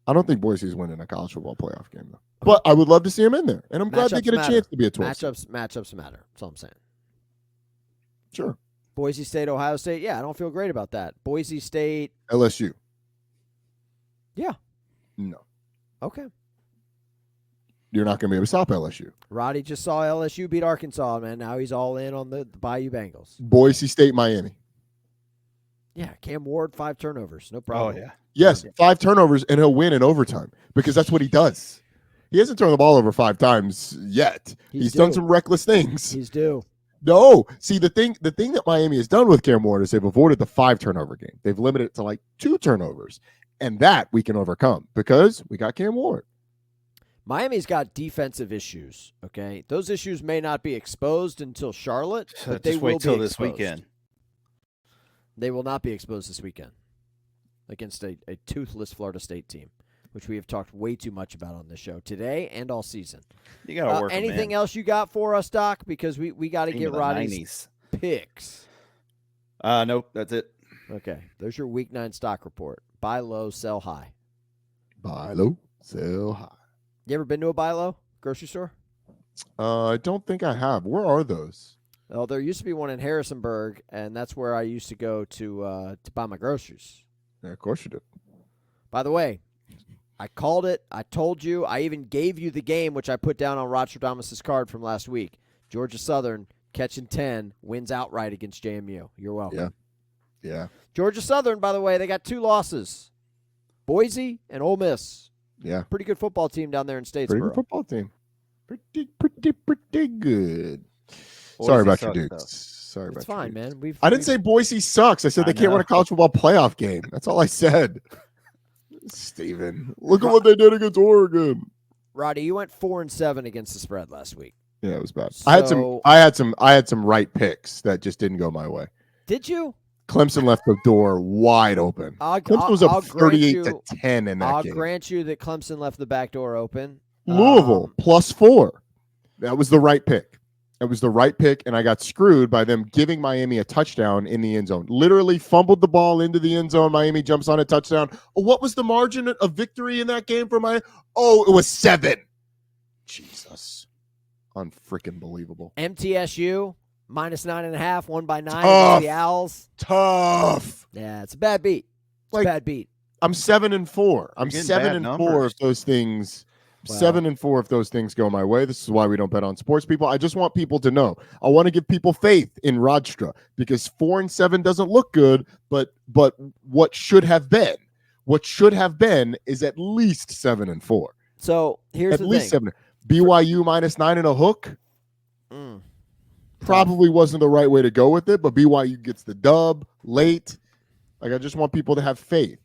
I don't think Boise's winning a college football playoff game, though. But I would love to see him in there. And I'm glad they get a chance to be a 12. Matchups matter. That's all I'm saying. Sure. Boise State, Ohio State. Yeah, I don't feel great about that. Boise State. LSU. Yeah. No. Okay. You're not going to be able to stop LSU. Roddy just saw LSU beat Arkansas, man. Now he's all in on the Bayou Bengals. Boise State, Miami. Yeah, Cam Ward, 5 turnovers. No problem. Oh, yeah. Yes, 5 turnovers, and he'll win in overtime because that's what he does. He hasn't turned the ball over 5 times yet. He's done some reckless things. He's due. No. See, the thing that Miami has done with Cam Ward is they've avoided the 5 turnover game. They've limited it to like 2 turnovers, and that we can overcome because we got Cam Ward. Miami's got defensive issues, okay? Those issues may not be exposed until Charlotte, but they will be exposed. This weekend. They will not be exposed this weekend against a toothless Florida State team, which we have talked way too much about on this show today and all season. You got to work anything else you got for us, Doc? Because we got to get Roddy's picks. Nope, that's it. Okay, there's your Week 9 stock report. Buy low, sell high. Buy low, sell high. You ever been to a buy low grocery store? I don't think I have. Where are those? Well, there used to be one in Harrisonburg, and that's where I used to go to buy my groceries. Yeah, of course you do. By the way, I called it. I told you. I even gave you the game, which I put down on Rodstradamus' card from last week. Georgia Southern catching 10 wins outright against JMU. You're welcome. Yeah. Georgia Southern, by the way, they got 2 losses. Boise and Ole Miss. Yeah. Pretty good football team down there in Statesboro. Pretty good football team. Pretty good. Boise Sorry about sucks, your dudes. though. Sorry about It's fine, your dudes. man. I didn't say Boise sucks. I said they can't win a college football playoff game. That's all I said. Steven, look at what they did against Oregon. Roddy, you went 4-7 against the spread last week. Yeah, it was bad. So, I had some right picks that just didn't go my way. Did you? Clemson left the door wide open. Clemson was up 38-10 in that I'll game. I'll grant you that Clemson left the back door open. Louisville +4. That was the right pick. It was the right pick, and I got screwed by them giving Miami a touchdown in the end zone. Literally fumbled the ball into the end zone. Miami jumps on a touchdown. Oh, what was the margin of victory in that game for Miami? Oh, it was 7. Jesus. Unfreaking believable. MTSU, -9.5, won by 9 Tough. against the Owls. Tough. Yeah, it's a bad beat. It's a bad beat. I'm 7-4. I'm 7-4 if those things. 7-4 if those things go my way. This is why we don't bet on sports, people. I just want people to know. I want to give people faith in Rodstra because 4-7 doesn't look good, but what should have been is at least 7-4. So here's the thing. 7. BYU -9 and a hook. Probably wasn't the right way to go with it, but BYU gets the dub late. Like, I just want people to have faith.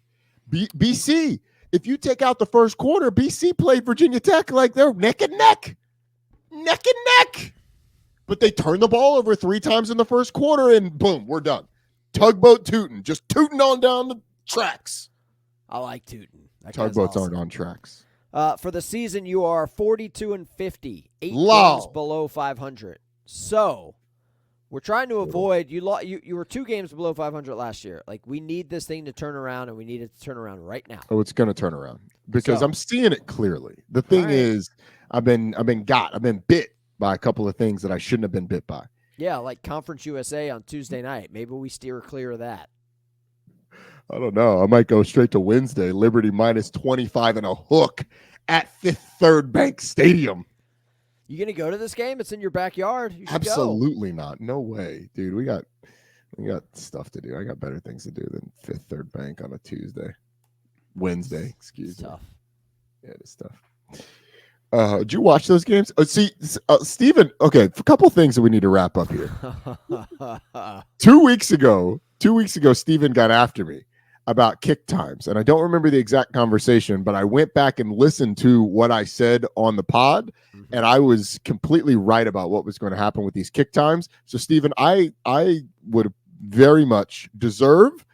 BC. If you take out the first quarter, BC played Virginia Tech like they're neck and neck. But they turned the ball over 3 times in the first quarter, and boom, we're done. Tugboat tooting, just tooting on down the tracks. I like tooting. Tugboats aren't on tracks. For the season, you are 42-50, 8 games below 500. So we're trying to avoid you were 2 games below 500 last year. Like, we need this thing to turn around, and we need it to turn around right now. Oh, it's going to turn around because I'm seeing it clearly. The thing is, I've been bit by a couple of things that I shouldn't have been bit by. Yeah, like Conference USA on Tuesday night. Maybe we steer clear of that. I don't know. I might go straight to Wednesday. Liberty -25 and a hook at Fifth Third Bank Stadium. You gonna go to this game? It's in your backyard. You should Absolutely not. No way, dude. We got stuff to do. I got better things to do than Fifth Third Bank on a Wednesday. Excuse me. Tough. Yeah, it's tough. Did you watch those games? Steven. Okay, a couple things that we need to wrap up here. 2 weeks ago, Steven got after me about kick times, and I don't remember the exact conversation, but I went back and listened to what I said on the pod, and I was completely right about what was going to happen with these kick times. So, Steven, I would very much deserve,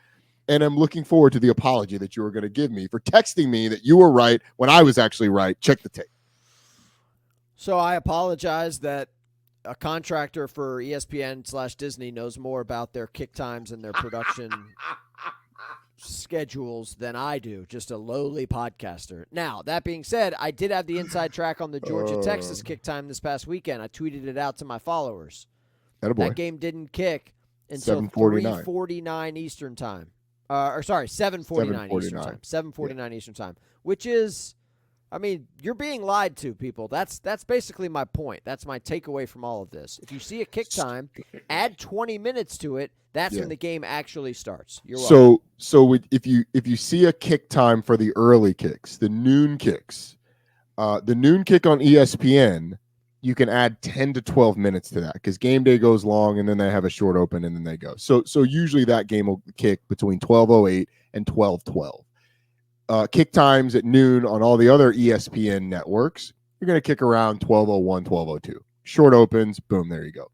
and I'm looking forward to the apology that you were going to give me for texting me that you were right when I was actually right. Check the tape. So I apologize that a contractor for ESPN/Disney knows more about their kick times and their production schedules than I do, just a lowly podcaster. Now, that being said, I did have the inside track on the Georgia-Texas kick time this past weekend. I tweeted it out to my followers. That game didn't kick until 3:49 Eastern time. 7:49 Eastern time. 7:49 Eastern time, which is, I mean, you're being lied to, people. That's basically my point. That's my takeaway from all of this. If you see a kick time, add 20 minutes to it. That's when the game actually starts. You're welcome. So if you see a kick time for the early kicks, the noon kicks, the noon kick on ESPN, you can add 10 to 12 minutes to that because game day goes long and then they have a short open and then they go. So usually that game will kick between 12:08 and 12:12. Kick times at noon on all the other ESPN networks, you're going to kick around 12:01, 12:02. Short opens, boom, there you go.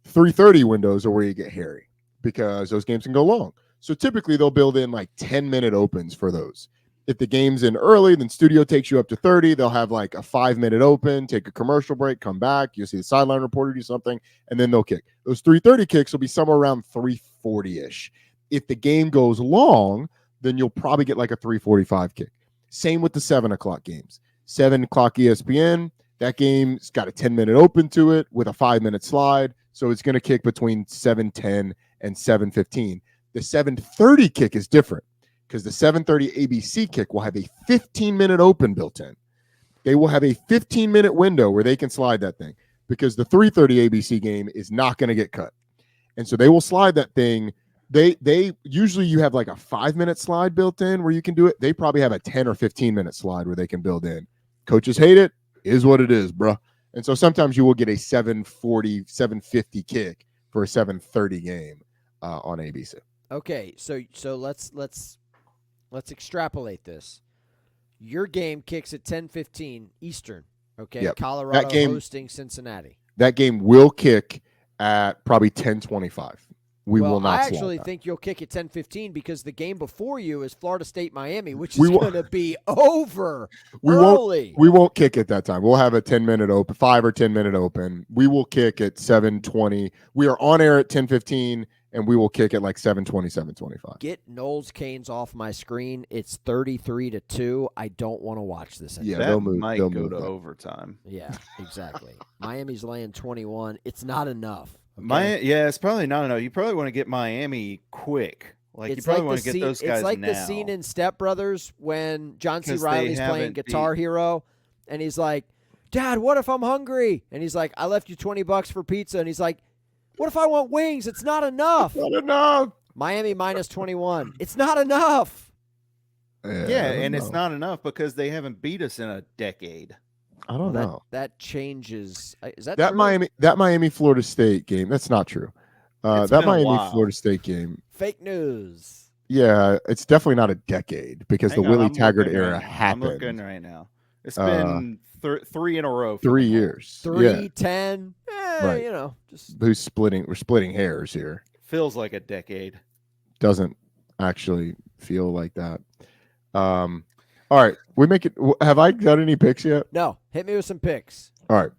3:30 windows are where you get hairy because those games can go long. So typically they'll build in like 10-minute opens for those. If the game's in early, then studio takes you up to 30. They'll have like a 5-minute open, take a commercial break, come back. You'll see the sideline reporter do something, and then they'll kick. Those 3:30 kicks will be somewhere around 3:40-ish. If the game goes long, then you'll probably get like a 3:45 kick. Same with the 7 o'clock games. 7 o'clock ESPN, that game's got a 10-minute open to it with a 5-minute slide. So it's going to kick between 7:10 and 7:15. The 7:30 kick is different because the 7:30 ABC kick will have a 15-minute open built in. They will have a 15-minute window where they can slide that thing because the 3:30 ABC game is not going to get cut. And so they will slide that thing. They usually you have like a 5-minute slide built in where you can do it. They probably have a 10 or 15-minute slide where they can build in. Coaches hate it. Is what it is, bro. And so sometimes you will get a 7:40, 7:50 kick for a 7:30 game on ABC. Okay, so let's extrapolate this. Your game kicks at 10:15 Eastern. Okay, yep. Colorado hosting Cincinnati. That game will kick at probably 10:25. We will not. I actually think you'll kick at 10:15 because the game before you is Florida State Miami, which is going to be over early. We won't kick at that time. We'll have a 10-minute open, 5 or 10-minute open. We will kick at 7:20. We are on air at 10:15, and we will kick at like 7:20, 7:25. Get Knowles Canes off my screen. It's 33-2. I don't want to watch this anymore. Yeah, that might go to overtime. Yeah, exactly. Miami's laying 21. It's not enough. Okay? It's probably not enough. You probably want to get Miami quick. You probably want to get those guys It's like now. the scene in Step Brothers when John C. Reilly's playing Guitar Hero, and he's like, Dad, what if I'm hungry? And he's like, I left you $20 for pizza. And he's like, what if I want wings? It's not enough. Not enough. Miami minus 21. It's not enough. And it's not enough because they haven't beat us in a decade. I don't know. That changes. Is that true? Miami Florida State game? That's not true. That Miami Florida State game. Fake news. Yeah, it's definitely not a decade because the Willie Taggart era happened. I'm looking right now. It's been 3 in a row. 3 years. 3-10. Right. You know, just we're splitting hairs here. Feels like a decade. Doesn't actually feel like that. All right, we make it. Have I got any picks yet? No. Hit me with some picks. All right.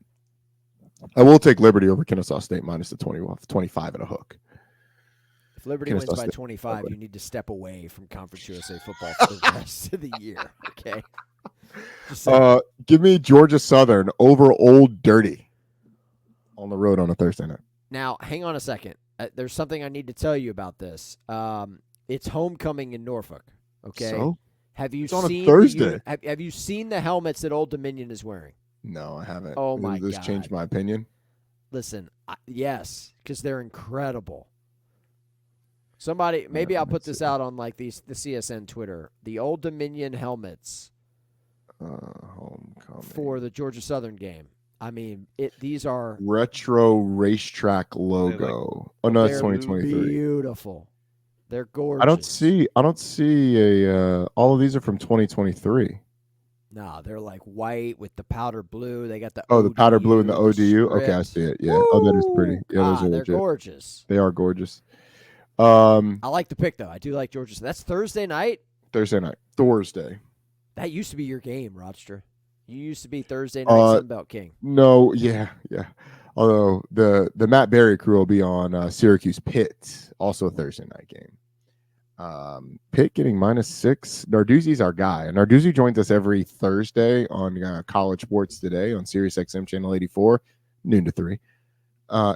I will take Liberty over Kennesaw State minus the 25 and a hook. If Liberty wins by 25, you need to step away from Conference USA football for the rest of the year. Okay. Give me Georgia Southern over Old Dirty on the road on a Thursday night. Now, hang on a second. There's something I need to tell you about this. It's homecoming in Norfolk. Okay. So? Have you it's on seen a Thursday. Have you seen the helmets that Old Dominion is wearing? No, I haven't. Oh my God! Does this change my opinion? Listen, yes, because they're incredible. Somebody, maybe I'll put this out on like the CSN Twitter. The Old Dominion helmets homecoming for the Georgia Southern game. I mean, these are retro racetrack logo. No, it's 2023. Beautiful. They're gorgeous. I don't see a. All of these are from 2023. No, they're like white with the powder blue. They got the the powder blue and the ODU. script. Okay, I see it. Yeah. Woo! Oh, that is pretty. Yeah, those are they're legit. gorgeous. They are gorgeous. I like the pick though. I do like Georgia. That's Thursday night. Thursday. That used to be your game, Rodster. You used to be Thursday night Sunbelt King. No, yeah. Although the Matt Berry crew will be on Syracuse Pitt, also a Thursday night game. Pitt getting -6. Narduzzi's our guy. Narduzzi joins us every Thursday on College Sports Today on Sirius XM Channel 84, noon to 3.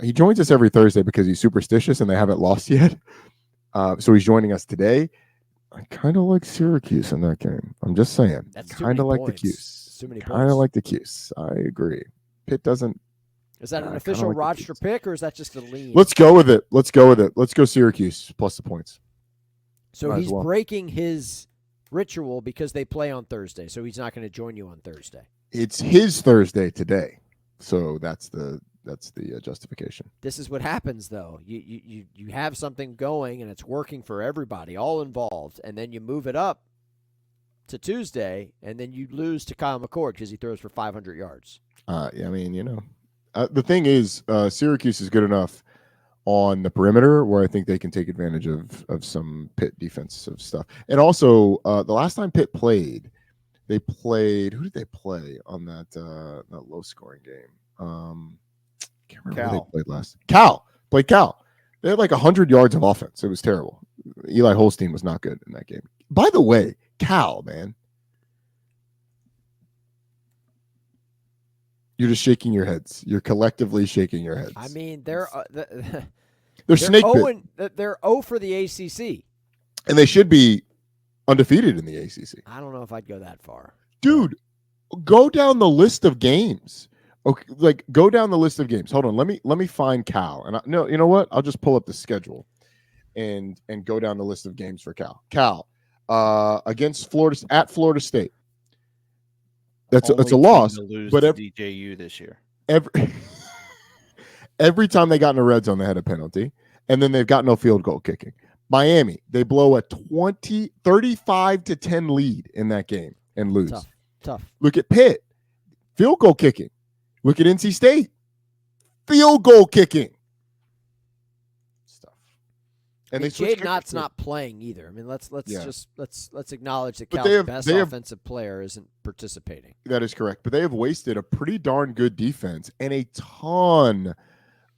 He joins us every Thursday because he's superstitious and they haven't lost yet. So he's joining us today. I kind of like Syracuse in that game. I'm just saying. Kind of like the Cuse. Kind of like the Cuse. I agree. Pitt doesn't. Is that an official Rodster pick or is that just a lean? Let's go with it. Let's go Syracuse plus the points. So he's breaking his ritual because they play on Thursday. So he's not going to join you on Thursday. It's his Thursday today. So that's the justification. This is what happens, though. You have something going, and it's working for everybody, all involved, and then you move it up to Tuesday, and then you lose to Kyle McCord because he throws for 500 yards. I mean, the thing is, Syracuse is good enough on the perimeter where I think they can take advantage of some Pitt defensive stuff. And also, the last time Pitt played, who did they play on that low-scoring game? Can't remember who they played last. Cal. They had like 100 yards of offense. It was terrible. Eli Holstein was not good in that game. By the way, Cal, man. You're just shaking your heads. You're collectively shaking your heads. I mean, they're snake bit. They're 0 for the ACC. And they should be undefeated in the ACC. I don't know if I'd go that far. Dude, go down the list of games. Okay, go down the list of games. Hold on, let me find Cal. And no, you know what? I'll just pull up the schedule and go down the list of games for Cal. Cal against Florida State. It's a loss. But DJU this year. Every time they got in a red zone, they had a penalty, and then they've got no field goal kicking. Miami, they blow a 35-10 lead in that game and lose. Tough. Look at Pitt, field goal kicking. Look at NC State, field goal kicking stuff. And Jade Knott's not playing either. I mean, let's acknowledge that Cal's best offensive player isn't participating. That is correct, but they have wasted a pretty darn good defense and a ton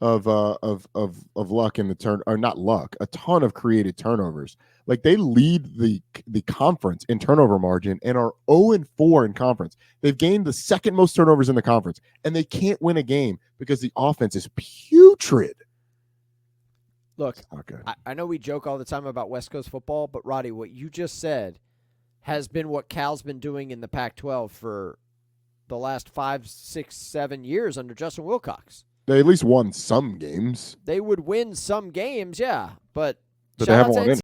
of luck in the turn, or not luck, a ton of created turnovers. Like, they lead the conference in turnover margin and are 0-4 in conference. They've gained the second most turnovers in the conference, and they can't win a game because the offense is putrid. Look, I know we joke all the time about West Coast football, but Roddy, what you just said has been what Cal's been doing in the Pac-12 for the last 5, 6, 7 years under Justin Wilcox. They at least won some games. They would win some games, yeah, but they haven't won any.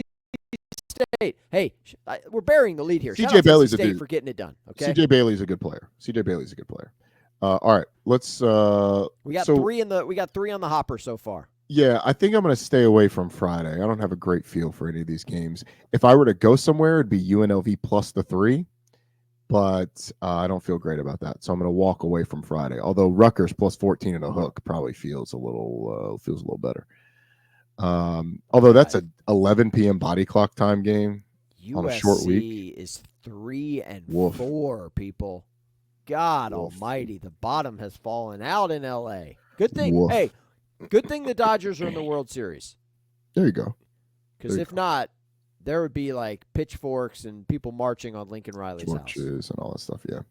State. Hey, we're burying the lead here. CJ Bailey's a dude for getting it done. Okay. CJ Bailey's a good player. All right, let's. We got 3 We got 3 on the hopper so far. Yeah, I think I'm going to stay away from Friday. I don't have a great feel for any of these games. If I were to go somewhere, it'd be UNLV plus the 3, but I don't feel great about that. So I'm going to walk away from Friday. Although Rutgers plus 14 and a hook probably feels a little better. Although that's a 11 p.m. body clock time game on a short week. Is 3-4, people. God almighty, the bottom has fallen out in L.A. Good thing. Hey, good thing the Dodgers are in the World Series. There you go. Because if not, there would be like pitchforks and people marching on Lincoln Riley's house and all that stuff. Yeah.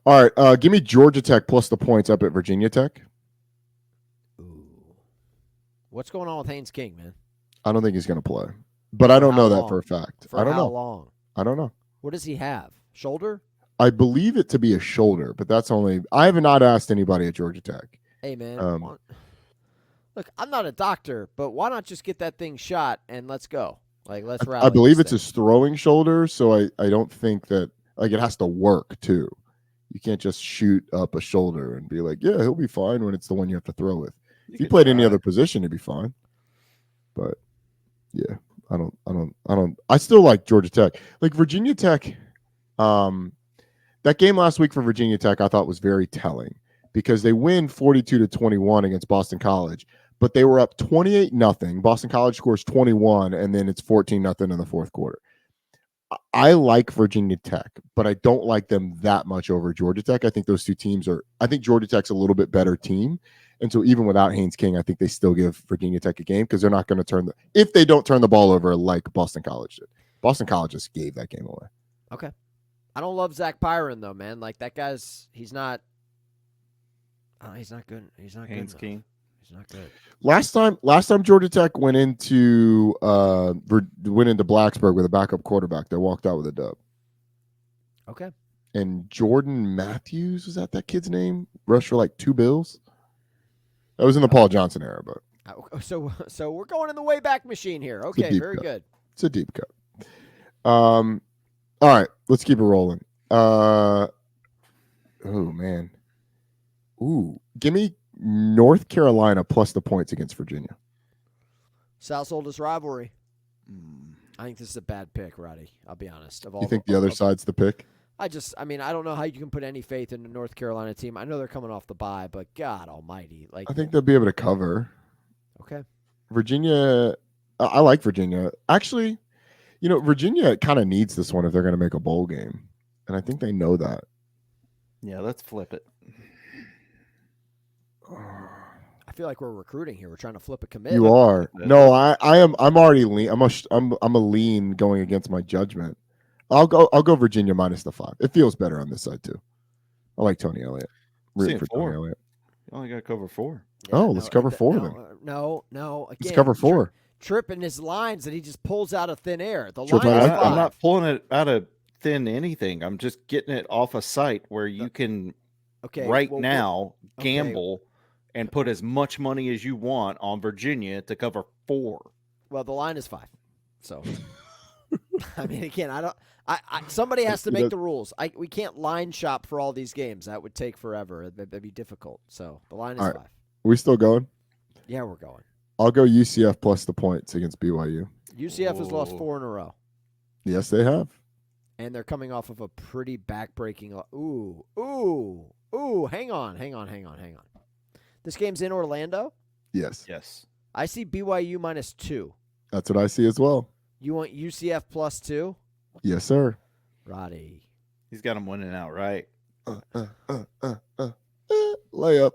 All right, give me Georgia Tech plus the points up at Virginia Tech. What's going on with Haynes King, man? I don't think he's going to play, but I don't know that for a fact. I don't know. How long? I don't know. What does he have? Shoulder? I believe it to be a shoulder, but that's only. I have not asked anybody at Georgia Tech. Hey, man. Look, I'm not a doctor, but why not just get that thing shot and let's go? Like, let's rally. I believe it's his throwing shoulder, so I don't think that it has to work too. You can't just shoot up a shoulder and be like, yeah, he'll be fine when it's the one you have to throw with. If he played any other position, he'd be fine. But yeah, I still like Georgia Tech. Like Virginia Tech, that game last week for Virginia Tech I thought was very telling because they win 42-21 against Boston College, but they were up 28-0. Boston College scores 21, and then it's 14-0 in the fourth quarter. I like Virginia Tech, but I don't like them that much over Georgia Tech. I think those two teams I think Georgia Tech's a little bit better team. And so even without Haynes King, I think they still give Virginia Tech a game because they're not going to if they don't turn the ball over like Boston College did. Boston College just gave that game away. Okay. I don't love Zach Byron though, man. Like that he's not good. He's not Haynes good. King. He's not good. Last time Georgia Tech went into Blacksburg with a backup quarterback, they walked out with a dub. Okay. And Jordan Matthews, was that kid's name? Rushed for like 2 bills. That was in the Paul Johnson era, but so we're going in the way back machine here. Okay, very good. It's a deep cut. All right, let's keep it rolling. Oh man. Ooh, give me North Carolina plus the points against Virginia. South's oldest rivalry. I think this is a bad pick, Roddy. I'll be honest. You think the other side's the pick? I don't know how you can put any faith in the North Carolina team. I know they're coming off the bye, but God almighty. I think they'll be able to cover. Okay. Virginia, I like Virginia. Actually, Virginia kind of needs this one if they're going to make a bowl game. And I think they know that. Yeah, let's flip it. I feel like we're recruiting here. We're trying to flip a commit. You are. No, I am. I'm already lean. I'm a lean going against my judgment. I'll go Virginia minus the 5. It feels better on this side too. I like Tony Elliott. Rooting for 4. Tony Elliott. You only got to cover 4. Yeah, let's cover 4 then. No. Again, let's cover 4. Tripping his lines that he just pulls out of thin air. The Trip line is 5. I'm not pulling it out of thin anything. I'm just getting it off a site where you can now gamble and put as much money as you want on Virginia to cover 4. Well, the line is 5. So, I mean, again, somebody has to make the rules. We can't line shop for all these games. That would take forever. That'd be difficult. So the line is 5. Are we still going? Yeah, we're going. I'll go UCF plus the points against BYU. UCF has lost 4 in a row. Yes, they have. And they're coming off of a pretty backbreaking. Ooh. Hang on. This game's in Orlando? Yes. I see BYU minus 2. That's what I see as well. You want UCF plus 2? Yes, sir. Roddy. He's got him winning out, right? Layup.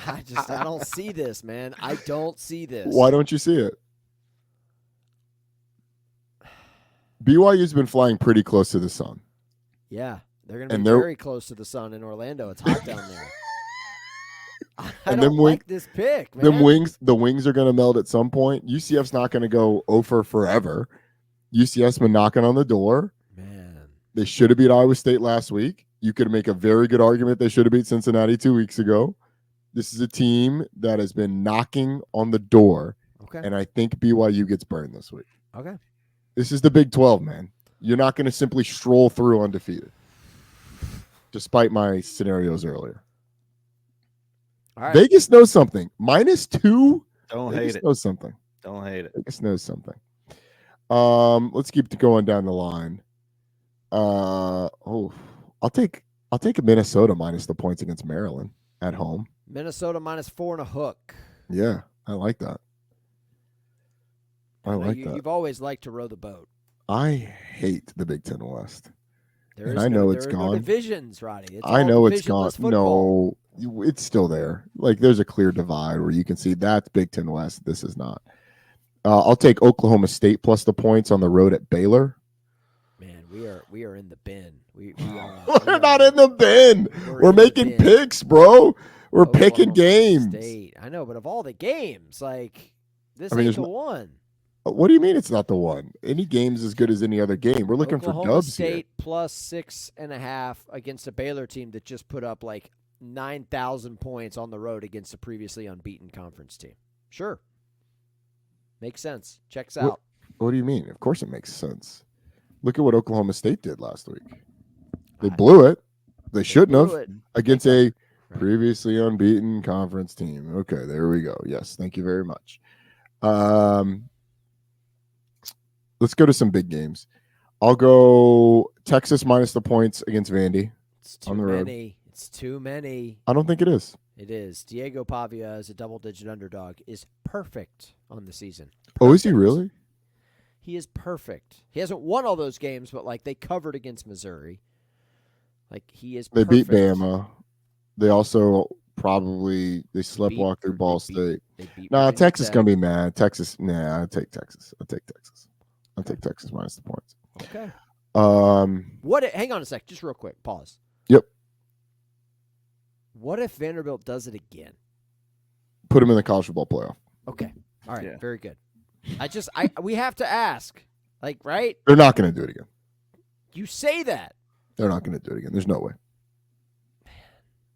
I don't see this, man. I don't see this. Why don't you see it? BYU's been flying pretty close to the sun. Yeah, they're going to be very close to the sun in Orlando. It's hot down there. I don't like this pick, man. The wings are going to melt at some point. UCF's not going to go over forever. UCF's been knocking on the door. Man. They should have beat Iowa State last week. You could make a very good argument they should have beat Cincinnati 2 weeks ago. This is a team that has been knocking on the door. Okay. And I think BYU gets burned this week. Okay. This is the Big 12, man. You're not going to simply stroll through undefeated, despite my scenarios earlier. All right. Vegas knows something. -2. Don't Vegas hate it. knows something. Don't hate it. Vegas knows something. Let's keep going down the line. I'll take Minnesota minus the points against Maryland at home. Minnesota minus 4 and a hook. Yeah, I like that. You've always liked to row the boat. I hate the Big Ten West. There I know it's gone. No divisions, Roddy. I know it's gone. No, it's still there. Like there's a clear divide where you can see that's Big Ten West. This is not. I'll take Oklahoma State plus the points on the road at Baylor. Man, we are in the bin. We're not in the bin. We're making picks, bro. We're picking games. State. I know, but of all the games, like this ain't the one. What do you mean it's not the one? Any game's as good as any other game. We're looking for dubs State here. plus 6.5 against a Baylor team that just put up like 9,000 points on the road against a previously unbeaten conference team. Sure. Makes sense. Checks out. What do you mean? Of course it makes sense. Look at what Oklahoma State did last week. They blew it. They shouldn't have against a previously unbeaten conference team. Okay, there we go. Yes, thank you very much. Let's go to some big games. I'll go Texas minus the points against Vandy. It's too many. It's too many. I don't think it is. It is. Diego Pavia as a double-digit underdog is perfect on the season. Perfect. Oh, is he really? He is perfect. He hasn't won all those games, but they covered against Missouri. He is perfect. They beat Bama. They also they sleptwalked through Ball State. No, Texas going to be mad. Texas, I'll take Texas. I'll take Texas minus the points. Okay. Hang on a sec. Just real quick. Pause. Yep. What if Vanderbilt does it again? Put him in the college football playoff. Okay. All right. Yeah. Very good. We have to ask. Right? They're not going to do it again. You say that. They're not going to do it again. There's no way.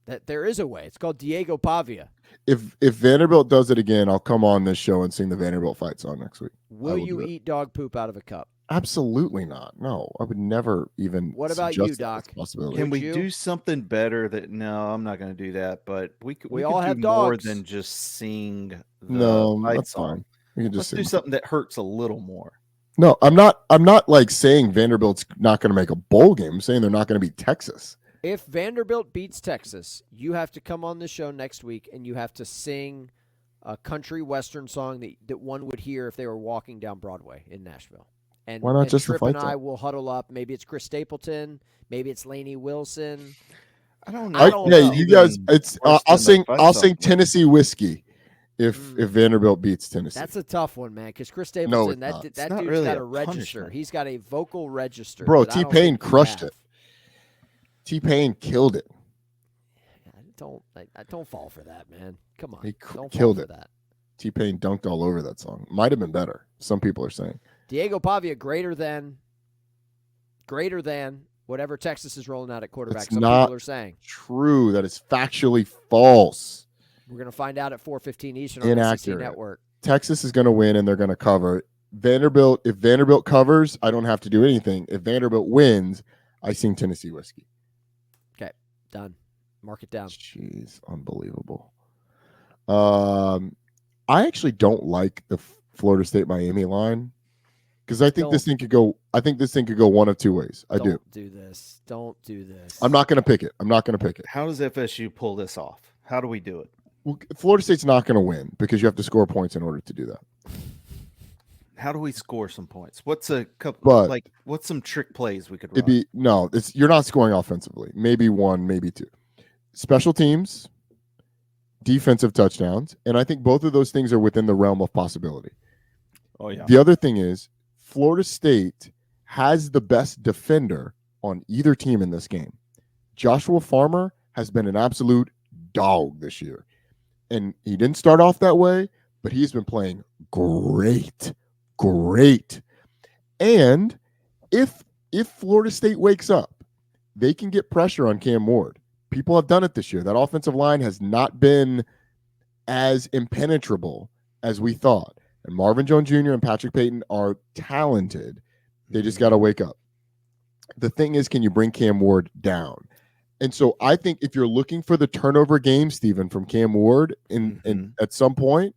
That there is a way. It's called Diego Pavia. If Vanderbilt does it again, I'll come on this show and sing the Vanderbilt fight song next week. Will you eat dog poop out of a cup? Absolutely not. No, I would never even. What about you, Doc? Can we do something better? No, I'm not going to do that. But we all can have do dogs. more than just sing. That's fine. We can Let's do something that hurts a little more. No, I'm not saying Vanderbilt's not going to make a bowl game. I'm saying they're not going to beat Texas. If Vanderbilt beats Texas, you have to come on the show next week and you have to sing a country western song that one would hear if they were walking down Broadway in Nashville. And why not just Tripp the fight and I will huddle up. Maybe it's Chris Stapleton. Maybe it's Lainey Wilson. I don't know. You guys. I'll sing Tennessee Whiskey if Vanderbilt beats Tennessee. That's a tough one, man. Because Chris Stapleton, that dude's really got a register. He's got a vocal register. Bro, T-Pain crushed it. T-Pain killed it. I don't fall for that, man. Come on. He don't killed fall it. For that. T-Pain dunked all over that song. Might have been better. Some people are saying. Diego Pavia greater than whatever Texas is rolling out at quarterback. Some people are saying. True. That is factually false. We're going to find out at 4:15 Eastern on the SEC Network. Texas is going to win and they're going to cover. If Vanderbilt covers, I don't have to do anything. If Vanderbilt wins, I sing Tennessee Whiskey. Okay, done. Mark it down. Jeez, unbelievable. I actually don't like the Florida State Miami line because I think this thing could go. I think this thing could go one of two ways. I do. Don't do this. Don't do this. I'm not going to pick it. How does FSU pull this off? How do we do it? Well, Florida State's not going to win because you have to score points in order to do that. How do we score some points? What's a couple what's some trick plays we could run? You're not scoring offensively. Maybe one, maybe two. Special teams, defensive touchdowns, and I think both of those things are within the realm of possibility. Oh yeah. The other thing is Florida State has the best defender on either team in this game. Joshua Farmer has been an absolute dog this year. And he didn't start off that way, but he's been playing great. And if Florida State wakes up, they can get pressure on Cam Ward. People have done it this year. That offensive line has not been as impenetrable as we thought. And Marvin Jones Jr. and Patrick Payton are talented. They just got to wake up. The thing is, can you bring Cam Ward down? And so I think if you're looking for the turnover game, Stephen, from Cam Ward in at some point,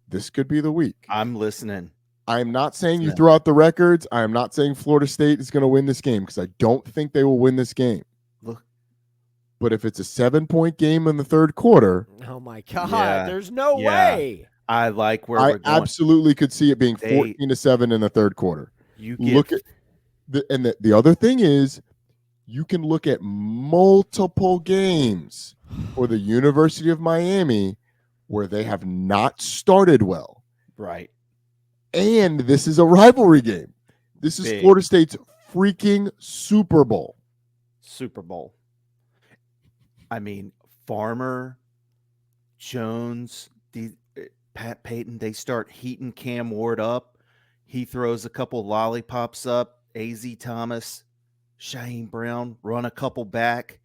this could be the week. I'm listening. I'm not saying you throw out the records. I am not saying Florida State is going to win this game because I don't think they will win this game. Look. But if it's a 7-point game in the third quarter. Oh, my God. There's no way. I like where we're going. I absolutely could see it being 14-7 in the third quarter. Look at the other thing is, you can look at multiple games for the University of Miami where they have not started well. Right. And this is a rivalry game. This is Florida State's freaking Super Bowl. I mean, Farmer, Jones, Pat Payton, they start heating Cam Ward up. He throws a couple lollipops up. A.Z. Thomas, Shaheem Brown, run a couple back.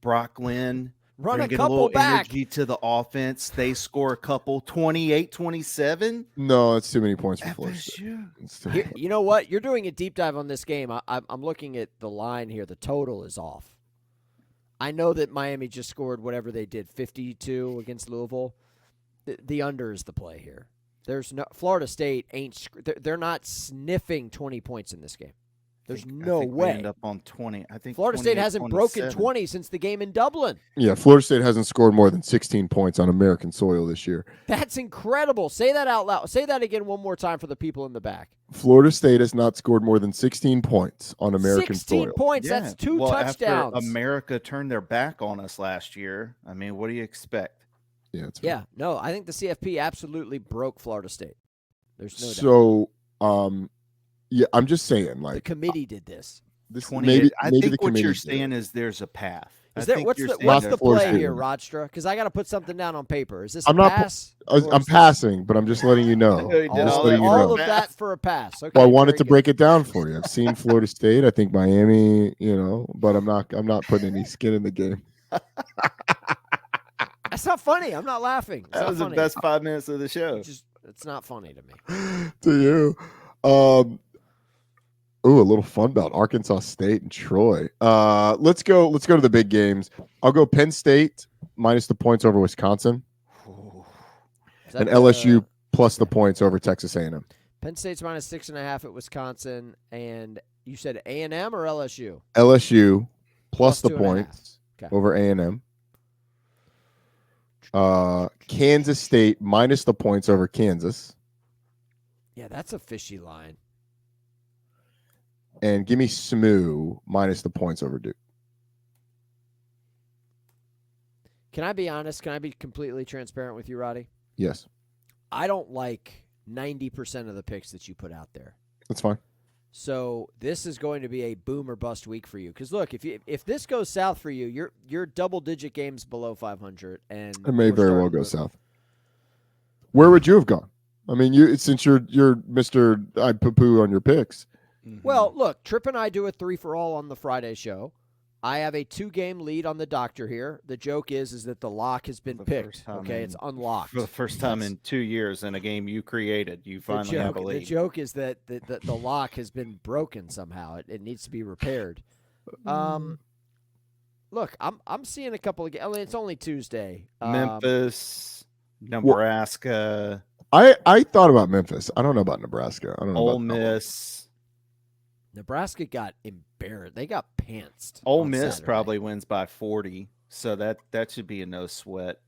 Brock Lynn, run a little back. Energy to the offense. They score a couple, 28-27. No, it's too many points for Florida State. You know what? You're doing a deep dive on this game. I'm looking at the line here. The total is off. I know that Miami just scored whatever they did, 52 against Louisville. The under is the play here. There's no Florida State they're not sniffing 20 points in this game. There's no way. We end up on 20. I think Florida State hasn't broken 20 since the game in Dublin. Yeah, Florida State hasn't scored more than 16 points on American soil this year. That's incredible. Say that out loud. Say that again one more time for the people in the back. Florida State has not scored more than 16 points on American 16 soil. Points. Yeah. That's 2 touchdowns. After America turned their back on us last year, I mean, what do you expect? Yeah, no, I think the CFP absolutely broke Florida State. There's no doubt. Yeah, I'm just saying, like, the committee did this. Maybe I think what you're saying is there's a path. What's the play here, Rodstra? Because I got to put something down on paper. Is this a pass? I'm passing, but I'm just letting you know. All of that for a pass. Okay, well, I wanted to break it down for you. I've seen Florida State. I think Miami. But I'm not putting any skin in the game. That's not funny. I'm not laughing. That was the best 5 minutes of the show. It's not funny to me. To you. Ooh, a little fun bout. Arkansas State and Troy. Let's go to the big games. I'll go Penn State minus the points over Wisconsin. And LSU plus the points over Texas A&M. Penn State's minus 6.5 at Wisconsin. And you said A&M or LSU? LSU plus the points over A&M. Kansas State minus the points over Kansas. Yeah, that's a fishy line. And give me SMU minus the points over Duke. Can I be honest? Can I be completely transparent with you, Roddy? Yes. I don't like 90% of the picks that you put out there. That's fine. So this is going to be a boom or bust week for you. Because look, if this goes south for you, you're double-digit games below 500, and it may very well go south. Where would you have gone? I mean, since you're Mr. I poo-poo on your picks. Mm-hmm. Well, look, Tripp and I do a 3-for-all on the Friday show. I have a 2-game lead on the doctor here. The joke is that the lock has been picked. Okay, it's unlocked. For the first time in 2 years in a game you created, you finally have a lead. The joke is that the lock has been broken somehow. It needs to be repaired. Look, I'm seeing a couple of games. I mean, it's only Tuesday. Memphis, Nebraska. I thought about Memphis. I don't know about Nebraska. I don't know Ole Miss. Nebraska got embarrassed. They got pantsed. Ole Miss Saturday. Probably wins by 40, so that should be a no sweat.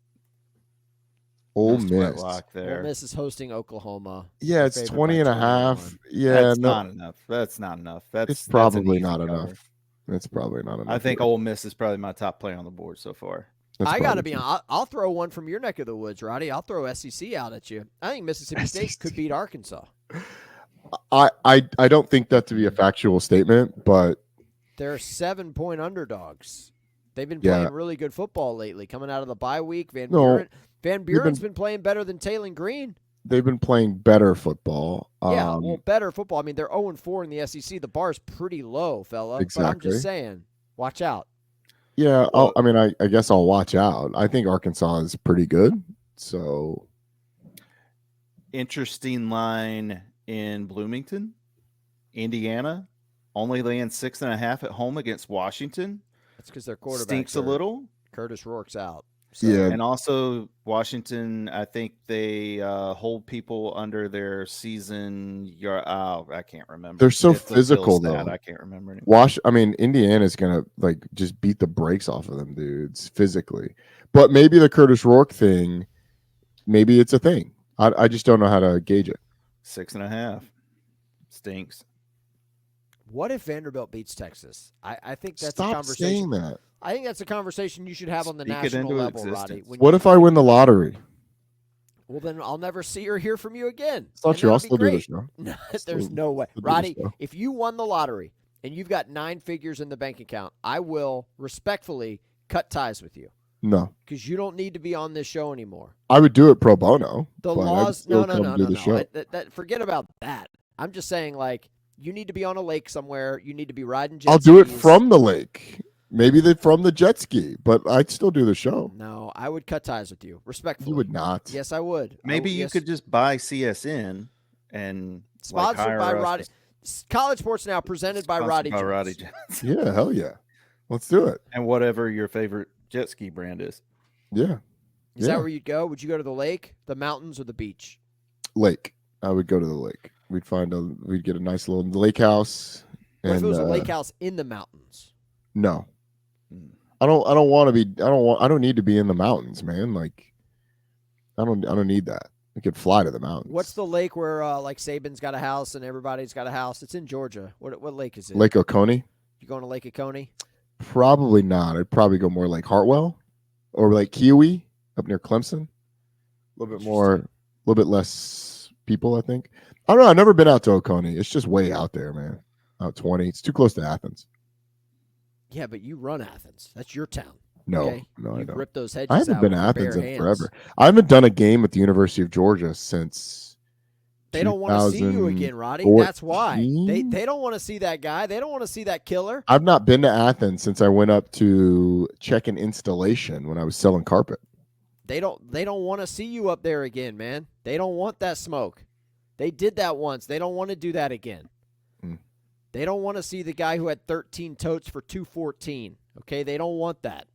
Ole Miss. Lock there. Ole Miss is hosting Oklahoma. Yeah, it's 20.5. Yeah, that's not enough. That's not enough. It's probably not enough. It's probably not enough. I think Ole Miss is probably my top play on the board so far. I got to be honest. I'll throw one from your neck of the woods, Roddy. I'll throw SEC out at you. I think Mississippi State could beat Arkansas. I don't think that to be a factual statement, but they're 7-point underdogs. They've been playing really good football lately. Coming out of the bye week, Van Buren's been playing better than Taylon Green. They've been playing better football. Better football. I mean, they're 0-4 in the SEC. The bar's pretty low, fella. Exactly. But I'm just saying, watch out. Yeah, I guess I'll watch out. I think Arkansas is pretty good. So, interesting line in Bloomington, Indiana, only laying 6.5 at home against Washington. That's because their quarterback stinks a little. Curtis Rourke's out. So. Yeah, and also Washington, I think they hold people under their season. I can't remember. They're so physical though. I can't remember anymore. Indiana's gonna just beat the brakes off of them dudes physically. But maybe the Curtis Rourke thing, maybe it's a thing. I just don't know how to gauge it. 6.5 stinks. What if Vanderbilt beats Texas? I think that's Stop a conversation. Saying that. I think that's a conversation you should have on the national level, Roddy. What if I win the lottery? Well, then I'll never see or hear from you again. I'll still do the show. No, there's no way. Roddy, if you won the lottery and you've got 9 figures in the bank account, I will respectfully cut ties with you. No. Because you don't need to be on this show anymore. I would do it pro bono. The laws, no. Forget about that. I'm just saying, you need to be on a lake somewhere. You need to be riding jet skis. I'll do it from the lake. Maybe from the jet ski, but I'd still do the show. No, I would cut ties with you, respectfully. You would not. Yes, I would. Maybe you could just buy CSN and sponsored by Roddy. College Sports Now presented by Roddy Jones. Roddy Jones. Yeah, hell yeah. Let's do it. And whatever your favorite jet ski brand is. Yeah. Is that where you'd go? Would you go to the lake, the mountains, or the beach? Lake. I would go to the lake. We'd get a nice little lake house. What if it was a lake house in the mountains? No. I don't want to be. I don't need to be in the mountains, man. Like, I don't need that. I could fly to the mountains. What's the lake where like Saban's got a house and everybody's got a house? It's in Georgia. What lake is it? Lake Oconee. You going to Lake Oconee? Probably not. I'd probably go more like Hartwell or like Kiwi up near Clemson. A little bit more, a little bit less people, I think. I don't know. I've never been out to Oconee. It's just way out there, man. Out 20. It's too close to Athens. Yeah, but you run Athens. That's your town. No, okay? no, I don't. Rip those hedges I haven't out been to with Athens bare in hands. forever. I haven't done a game at the University of Georgia since. They don't want to see you again, Roddy. That's why. They don't want to see that guy. They don't want to see that killer. I've not been to Athens since I went up to check an installation when I was selling carpet. They don't want to see you up there again, man. They don't want that smoke. They did that once. They don't want to do that again. They don't want to see the guy who had 13 totes for 214. Okay, they don't want that.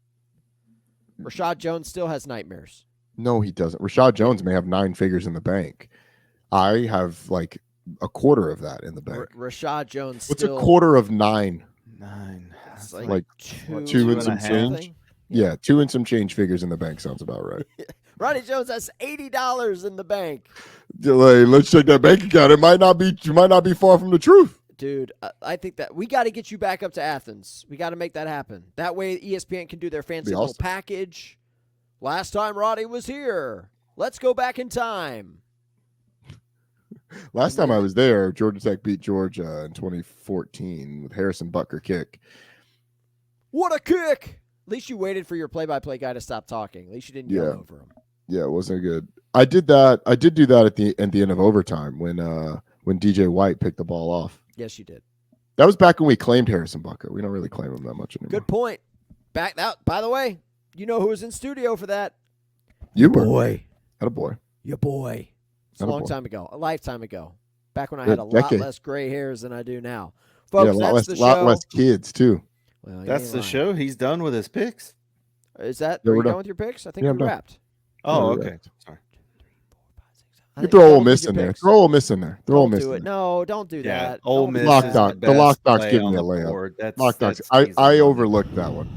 Rashad Jones still has nightmares. No, he doesn't. Rashad Jones may have 9 figures in the bank. I have like a quarter of that in the bank. Rashad Jones. What's a quarter of 9? 9. It's like two and some change. Yeah, 2 and some change figures in the bank sounds about right. Roddy Jones has $80 in the bank. Let's check that bank account. It might not be. You might not be far from the truth. Dude, I think that we got to get you back up to Athens. We got to make that happen. That way ESPN can do their fancy little package. Last time Roddy was here. Let's go back in time. Last time I was there, Georgia Tech beat Georgia in 2014 with Harrison Butker kick. What a kick! At least you waited for your play-by-play guy to stop talking. At least you didn't yell over him. Yeah, it wasn't good. I did that. I did do that at the end of overtime when DJ White picked the ball off. Yes, you did. That was back when we claimed Harrison Butker. We don't really claim him that much anymore. Good point. Back out. By the way, you know who was in studio for that? You were. Boy. Had a boy. Your boy. It's a long time ago. A lifetime ago. Back when I had a lot less gray hairs than I do now. Folks, that's the show. A lot less kids, too. Well, that's the show. He's done with his picks. Is that? Are you done with your picks? I think we wrapped. Oh, okay. Sorry. You throw Ole Miss in there. Throw Ole Miss in there. Throw Ole Miss in there. No, don't do that. Ole Miss. The lock docs give me a layup. Lock docs. I overlooked that one.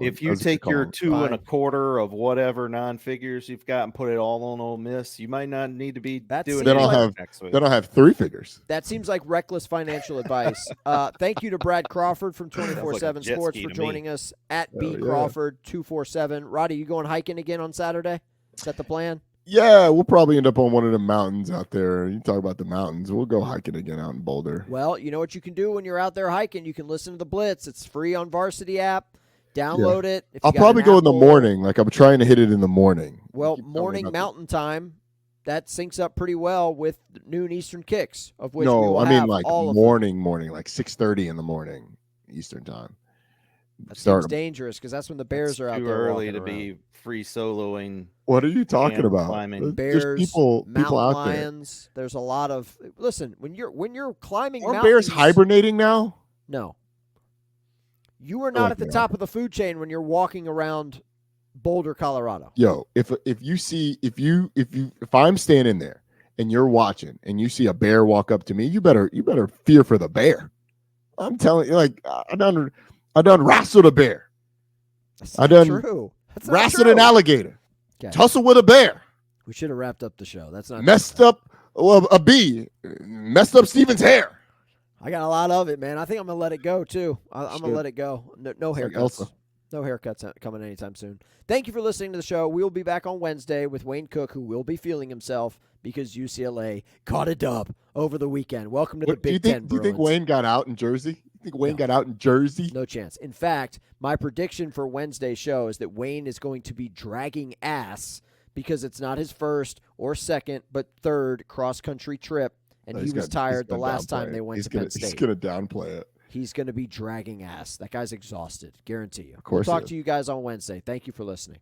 If you take your 2 1/4 of whatever non-figures you've got and put it all on Ole Miss, you might not need to be doing it next week. Then I'll have 3 figures. That seems like reckless financial advice. Thank you to Brad Crawford from 24/7 Sports for joining us at BCrawford247. Roddy, you going hiking again on Saturday? Is that the plan? Yeah, we'll probably end up on one of the mountains out there. You talk about the mountains. We'll go hiking again out in Boulder. Well, you know what you can do when you're out there hiking? You can listen to the Blitz. It's free on Varsity app. Download it. I'll probably go in the morning. Like I'm trying to hit it in the morning. Well, morning Mountain Time, that syncs up pretty well with noon Eastern kicks, of which we will have like all morning, like 6:30 in the morning Eastern time. That seems dangerous because that's when the Bears are out there. Too early to be free soloing. What are you talking about? Bears, people out lions. There's a lot of listen when you're climbing. Are bears hibernating now? No. You are not at the top of the food chain when you're walking around Boulder, Colorado. Yo, if I'm standing there and you're watching and you see a bear walk up to me, you better fear for the bear. I'm telling you, like I done wrestled a bear. That's not true. Wrestled an alligator. Okay. Tussle with a bear. We should have wrapped up the show. That's not messed up a bee. Messed up Steven's hair. I got a lot of it, man. I think I'm gonna let it go too. I'm gonna let it go. No haircuts. No haircuts coming anytime soon. Thank you for listening to the show. We will be back on Wednesday with Wayne Cook, who will be feeling himself because UCLA caught a dub over the weekend. Welcome to the Big Ten. Do you think Wayne got out in Jersey? Got out in Jersey? No chance. In fact, my prediction for Wednesday's show is that Wayne is going to be dragging ass because it's not his first or second, but third cross-country trip, and he was tired the last time they went to Penn State. He's going to downplay it. He's going to be dragging ass. That guy's exhausted, guarantee you. Of course. We'll talk to you guys on Wednesday. Thank you for listening.